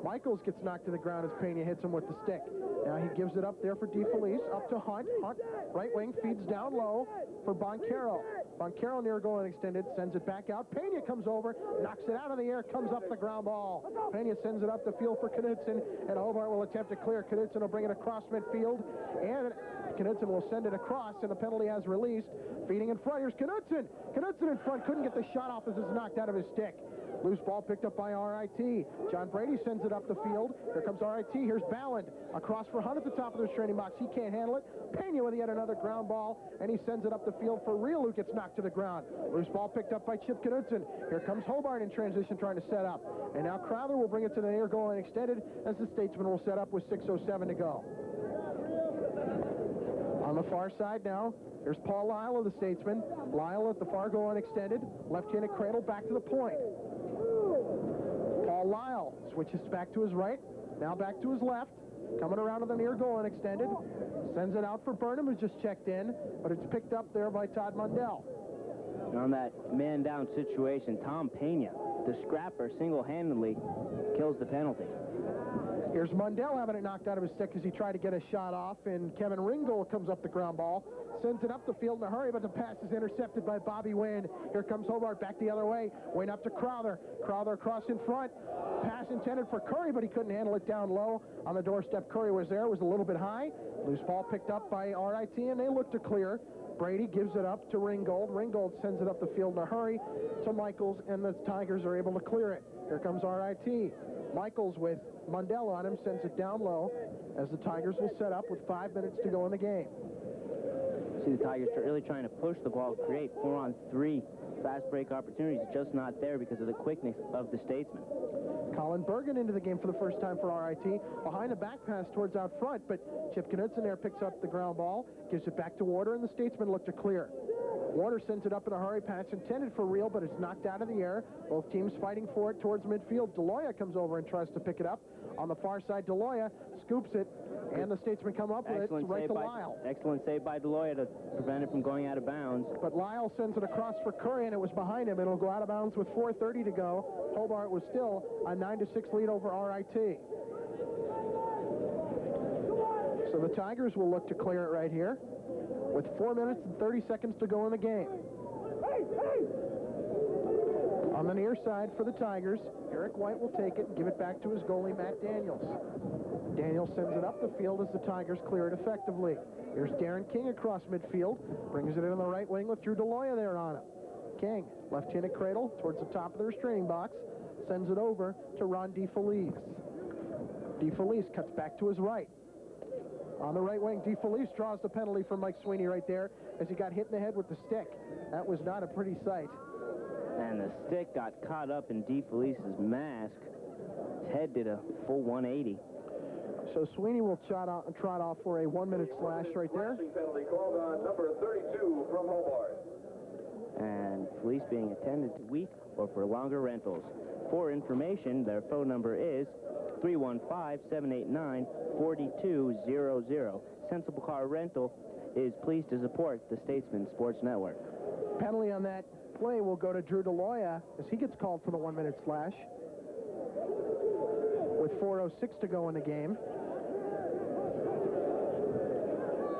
Michaels gets knocked to the ground as Pena hits him with the stick. Now he gives it up there for DeFelice, up to Hunt. Hunt, right wing, feeds down low for Boncaro. Boncaro near goal and extended, sends it back out. Pena comes over, knocks it out of the air, comes up the ground ball. Pena sends it up the field for Knudsen, and Hobart will attempt to clear. Knudsen will bring it across midfield, and Knudsen will send it across, and the penalty has released. Feeding in front, here's Knudsen. Knudsen in front, couldn't get the shot off as it's knocked out of his stick. Loose ball picked up by RIT. John Brady sends it up the field. Here comes RIT. Here's Balland. Across for Hunt at the top of the training box. He can't handle it. Pena with yet another ground ball, and he sends it up the field for Real, who gets knocked to the ground. Loose ball picked up by Chip Knudsen. Here comes Hobart in transition trying to set up. And now Crowther will bring it to the near goal and extended as the Statesmen will set up with 6:07 to go. On the far side now, there's Paul Lyle of the Statesmen. Lyle at the far goal and extended. Left-handed cradle back to the point. Paul Lyle switches back to his right, now back to his left, coming around to the near goal and extended, sends it out for Burnham, who just checked in, but it's picked up there by Todd Mundell. And on that man-down situation, Tom Pena, the scrapper, single-handedly kills the penalty. Here's Mundell having it knocked out of his stick as he tried to get a shot off, and Kevin Ringgold comes up the ground ball, sends it up the field in a hurry, but the pass is intercepted by Bobby Wynn. Here comes Hobart back the other way. Wynn up to Crowther. Crowther across in front. Pass intended for Curry, but he couldn't handle it down low. On the doorstep, Curry was there. It was a little bit high. Loose ball picked up by RIT, and they look to clear. Brady gives it up to Ringgold. Ringgold sends it up the field in a hurry to Michaels, and the Tigers are able to clear it. Here comes RIT. Michaels with Mundell on him sends it down low as the Tigers will set up with 5 minutes to go in the game. See the Tigers are really trying to push the ball, create 4-on-3 fast break opportunities, just not there because of the quickness of the Statesmen. Colin Bergen into the game for the first time for RIT. Behind the back pass towards out front, but Chip Knudsen there picks up the ground ball, gives it back to Warder, and the Statesmen look to clear. Warder sends it up in a hurry. Pass intended for Real, but it's knocked out of the air. Both teams fighting for it towards midfield. Deloya comes over and tries to pick it up. On the far side, Deloya scoops it, and the Statesmen come up with it right to Lyle. Excellent save by Deloya to prevent it from going out of bounds. But Lyle sends it across for Curry, and it was behind him. It'll go out of bounds with 4:30 to go. Hobart was still a 9-6 lead over RIT. So the Tigers will look to clear it right here with 4 minutes and 30 seconds to go in the game. On the near side for the Tigers, Eric White will take it and give it back to his goalie, Matt Daniels. Daniels sends it up the field as the Tigers clear it effectively. Here's Darren King across midfield, brings it in on the right wing with Drew Deloya there on it. King, left-handed cradle towards the top of the restraining box, sends it over to Ron DeFelice. DeFelice cuts back to his right. On the right wing, DeFelice draws the penalty for Mike Sweeney right there as he got hit in the head with the stick. That was not a pretty sight. And the stick got caught up in DeFelice's mask. His head did a full 180. So Sweeney will trot off for a 1-minute slash right there. Penalty called on number 32 from Hobart. And police being attended to week or for longer rentals. For information, their phone number is 315-789-4200. Sensible Car Rental is pleased to support the Statesmen Sports Network. Penalty on that play will go to Drew Deloya as he gets called for the 1-minute slash. With 4:06 to go in the game.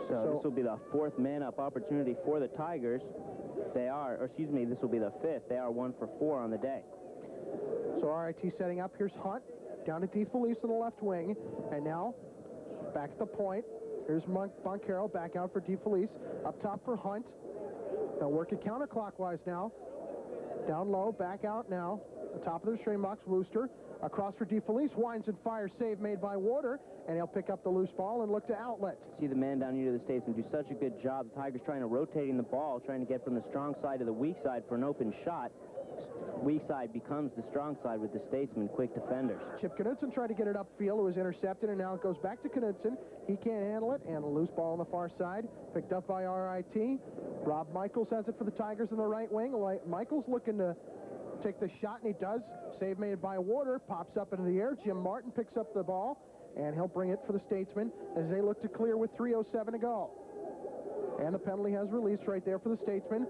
So this will be the fourth man-up opportunity for the Tigers. This will be the fifth. They are 1 for 4 on the day. So RIT setting up. Here's Hunt down to DeFelice on the left wing. And now back at the point. Here's Boncaro back out for DeFelice. Up top for Hunt. They'll work it counterclockwise now. Down low, back out now. The top of the string box, Wooster. Across for DeFelice, winds and fires, save made by Warder, and he'll pick up the loose ball and look to outlet. See the man down here to the Statesmen do such a good job. The Tigers trying to rotating the ball, trying to get from the strong side to the weak side for an open shot. weak side becomes the strong side with the Statesmen quick defenders. Chip Knudsen tried to get it upfield. It was intercepted, and now it goes back to Knudsen. He can't handle it, and a loose ball on the far side, picked up by RIT. Rob Michaels has it for the Tigers in the right wing. Michaels looking to take the shot, and he does. Save made by Warder, pops up into the air. Jim Martin picks up the ball, and he'll bring it for the Statesmen as they look to clear with 3:07 to go. And the penalty has released right there for the Statesmen.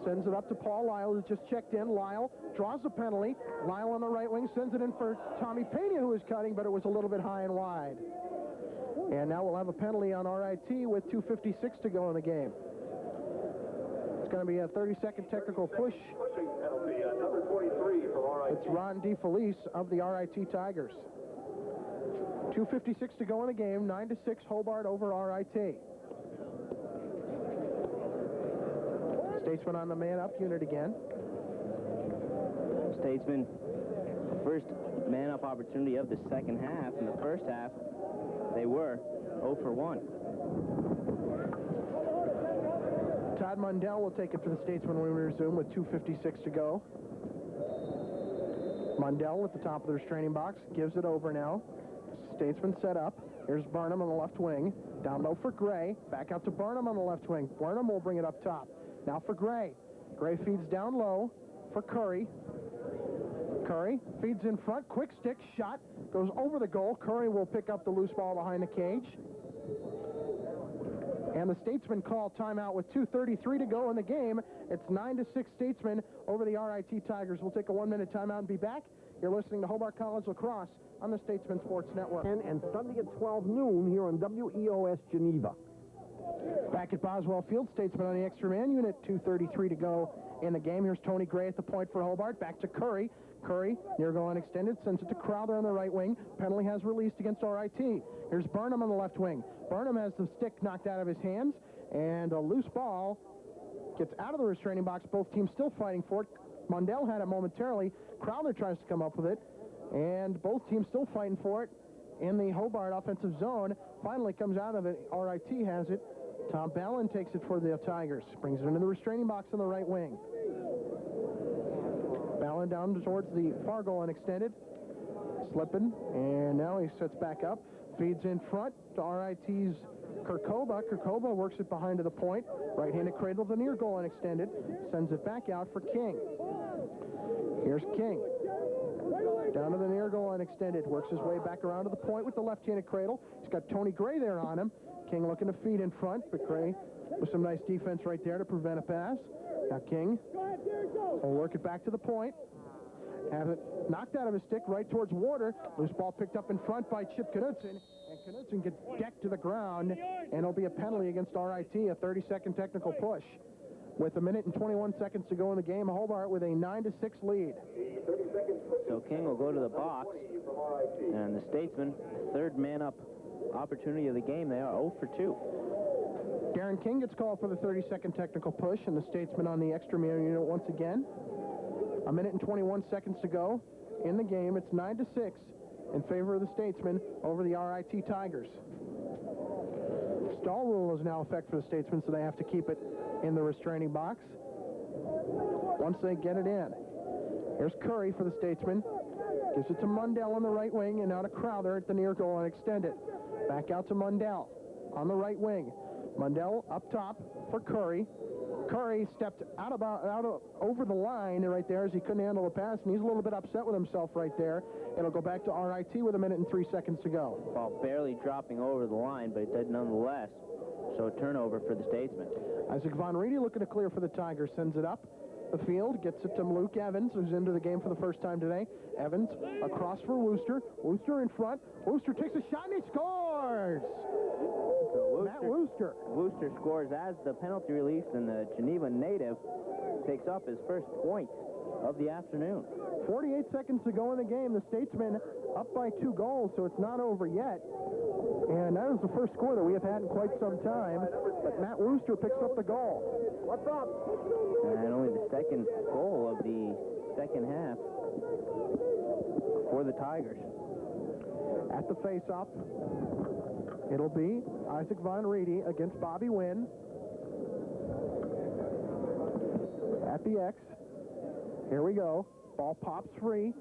Sends it up to Paul Lyle, who just checked in. Lyle draws the penalty. Lyle on the right wing sends it in for Tommy Pena, who is cutting, but it was a little bit high and wide. And now we'll have a penalty on RIT with 2:56 to go in the game. It's going to be a 30-second technical push. Pushing penalty, number 23 for RIT. It's Ron DeFelice of the RIT Tigers. 2:56 to go in the game. 9-6 Hobart over RIT. Statesman on the man-up unit again. Statesmen, first man-up opportunity of the second half. In the first half, they were 0 for 1. Todd Mundell will take it for the Statesmen when we resume with 2:56 to go. Mundell at the top of the restraining box gives it over now. Statesman set up. Here's Burnham on the left wing. Down low for Gray. Back out to Burnham on the left wing. Burnham will bring it up top. Now for Gray. Gray feeds down low for Curry. Curry feeds in front. Quick stick shot. Goes over the goal. Curry will pick up the loose ball behind the cage. And the Statesmen call timeout with 2:33 to go in the game. It's 9-6 Statesmen over the RIT Tigers. We'll take a 1-minute timeout and be back. You're listening to Hobart College Lacrosse on the Statesman Sports Network. And Sunday at 12 noon here on WEOS Geneva. Back at Boswell Field, Statesman on the extra man unit, 2:33 to go in the game. Here's Tony Gray at the point for Hobart. Back to Curry. Curry, near goal unextended, sends it to Crowther on the right wing. Penalty has released against RIT. Here's Burnham on the left wing. Burnham has the stick knocked out of his hands, and a loose ball gets out of the restraining box. Both teams still fighting for it. Mundell had it momentarily. Crowther tries to come up with it, and both teams still fighting for it in the Hobart offensive zone. Finally comes out of it. RIT has it. Tom Ballin takes it for the Tigers. Brings it into the restraining box on the right wing. Ballin down towards the far goal and extended. Slipping, and now he sets back up. Feeds in front to RIT's Kirkova. Kirkova works it behind to the point. Right-handed cradle to near goal and extended. Sends it back out for King. Here's King. Down to the near goal and extended. Works his way back around to the point with the left-handed cradle. He's got Tony Gray there on him. King looking to feed in front, but Gray with some nice defense right there to prevent a pass. Now King will work it back to the point. Have it knocked out of his stick right towards Warder. Loose ball picked up in front by Chip Knudsen. And Knudsen gets decked to the ground, and it'll be a penalty against RIT, a 30-second technical push. With 1 minute and 21 seconds to go in the game, Hobart with a 9-6 lead. So King will go to the box, and the Statesmen, third man-up opportunity of the game. They are 0 for 2. Darren King gets called for the 30-second technical push, and the Statesmen on the extra man unit once again. 1 minute and 21 seconds to go in the game. It's 9-6 in favor of the Statesmen over the RIT Tigers. Stall rule is now in effect for the Statesmen, so they have to keep it in the restraining box once they get it in. Here's Curry for the Statesmen. Gives it to Mundell on the right wing, and now to Crowther at the near goal and extended. Back out to Mundell on the right wing. Mundell up top for Curry. Curry stepped over the line right there as he couldn't handle the pass, and he's a little bit upset with himself right there. It'll go back to RIT with 1 minute and 3 seconds to go. Ball barely dropping over the line, but it did nonetheless. So turnover for the Statesmen. Isaac Von Reedy looking to clear for the Tigers. Sends it up the field, gets it to Luke Evans, who's into the game for the first time today. Evans across for Wooster. Wooster in front. Wooster takes a shot and he scores! Matt Wooster. Wooster scores as the penalty release, and the Geneva native picks up his first point of the afternoon. 48 seconds to go in the game. The Statesmen up by 2 goals, so it's not over yet. And that is the first score that we have had in quite some time. But Matt Wooster picks up the goal. What's up? And only the second goal of the second half for the Tigers. At the face-off, it'll be Isaac Von Reedy against Bobby Wynn. At the X. Here we go. Ball pops free.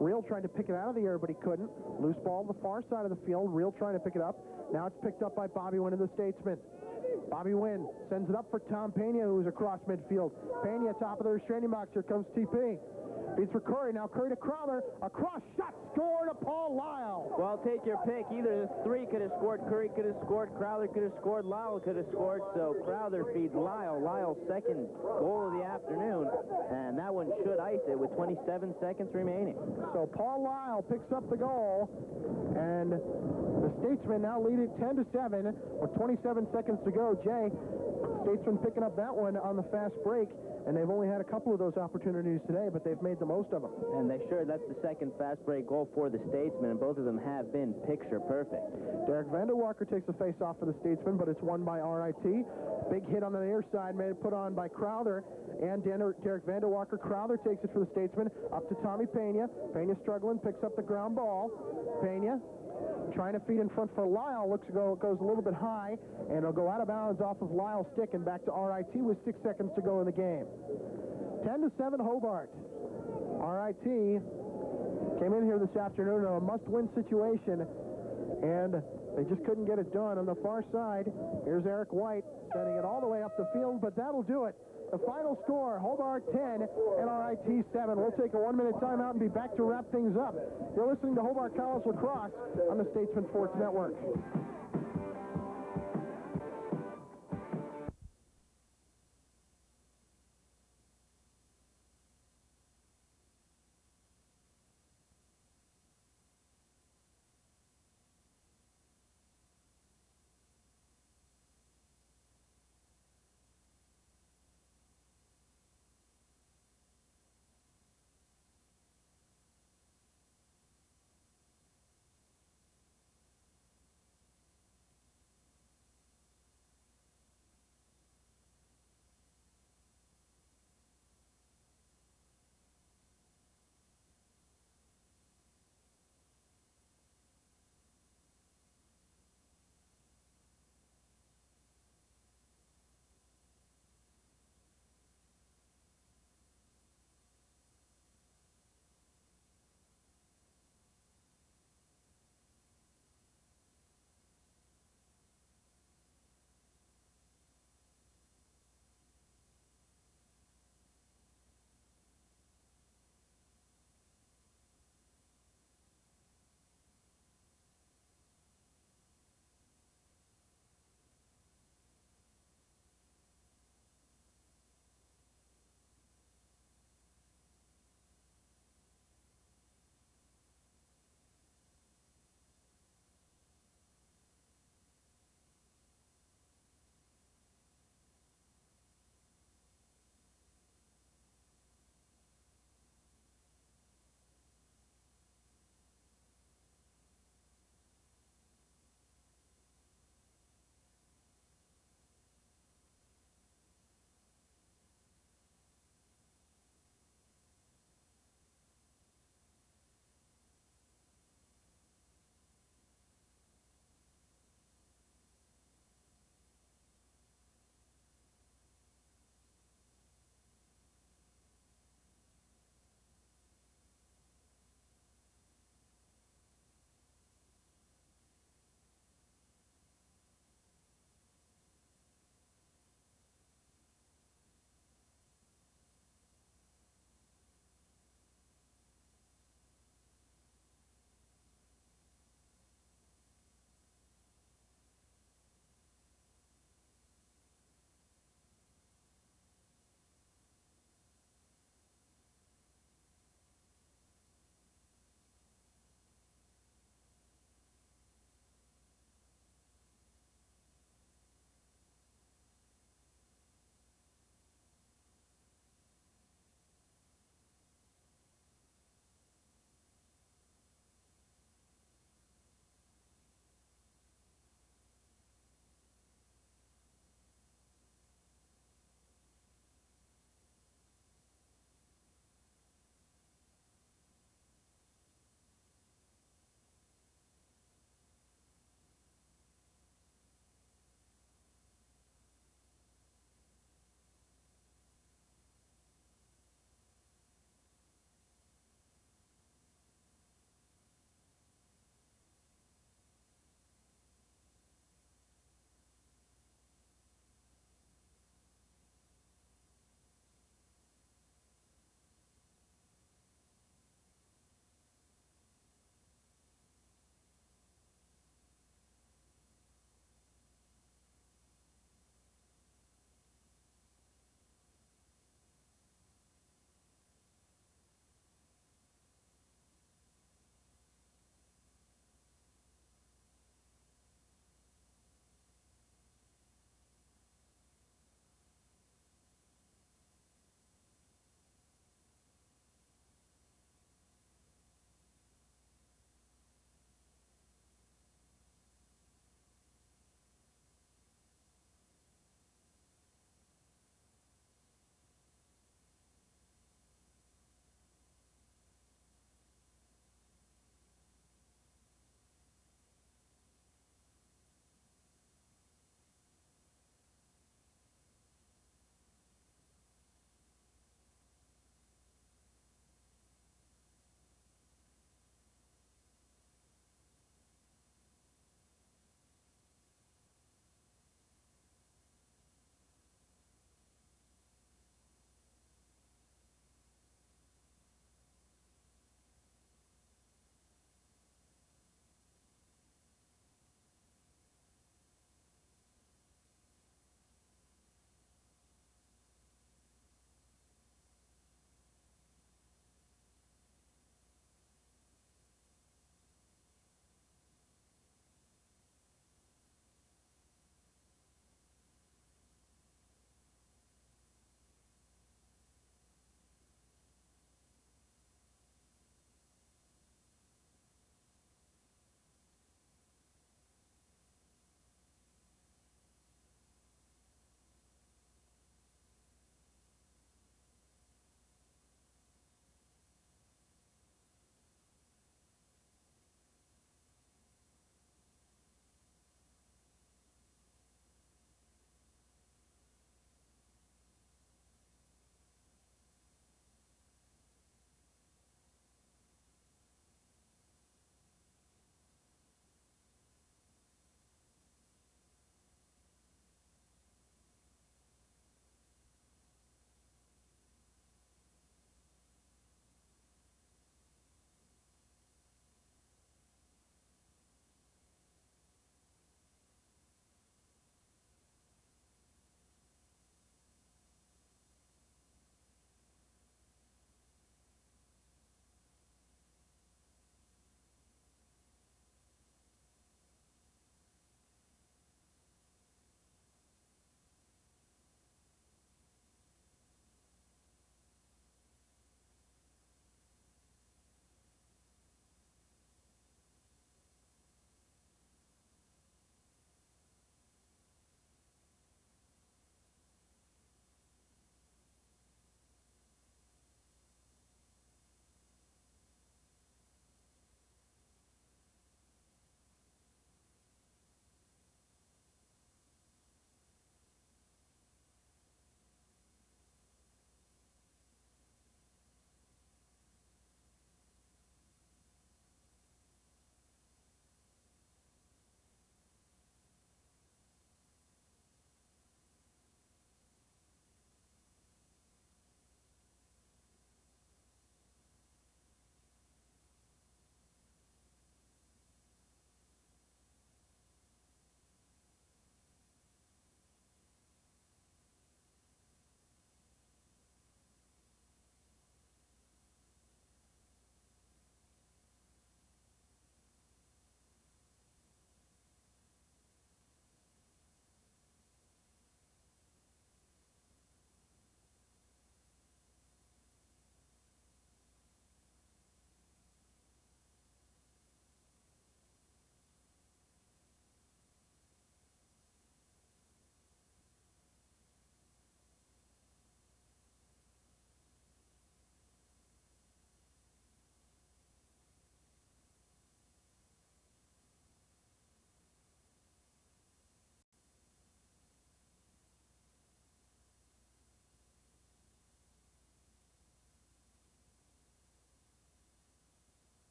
Real tried to pick it out of the air, but he couldn't. Loose ball on the far side of the field. Real trying to pick it up. Now it's picked up by Bobby Wynn of the Statesmen. Bobby Wynn sends it up for Tom Pena, who's across midfield. Pena, top of the restraining box. Here comes TP. Beats for Curry. Now Curry to Crowther. A cross shot score to Paul Lyle. Well, take your pick. Either the three could have scored, Curry could have scored, Crowther could have scored, Lyle could have scored. So Crowther feeds Lyle. Lyle's second goal of the afternoon. And that one should ice it with 27 seconds remaining. So Paul Lyle picks up the goal. And the Statesmen now lead it 10-7 with 27 seconds to go. Jay, Statesmen picking up that one on the fast break. And they've only had a couple of those opportunities today, but they've made the most of them. And that's the second fast break goal for the Statesmen, and both of them have been picture perfect. Derek Vanderwalker takes the face-off for the Statesmen, but it's won by RIT. Big hit on the near side, made it put on by Crowther and Derek Vanderwalker. Crowther takes it for the Statesmen, up to Tommy Pena. Pena struggling, picks up the ground ball. Pena trying to feed in front for Lyle. Goes a little bit high, and it'll go out of bounds off of Lyle's stick and back to RIT with 6 seconds to go in the game. 10-7 Hobart. RIT came in here this afternoon in a must-win situation, and they just couldn't get it done. On the far side, here's Eric White sending it all the way up the field, but that'll do it. The final score, Hobart 10 and RIT 7. We'll take a 1-minute timeout and be back to wrap things up. You're listening to Hobart College Lacrosse on the Statesman Sports Network.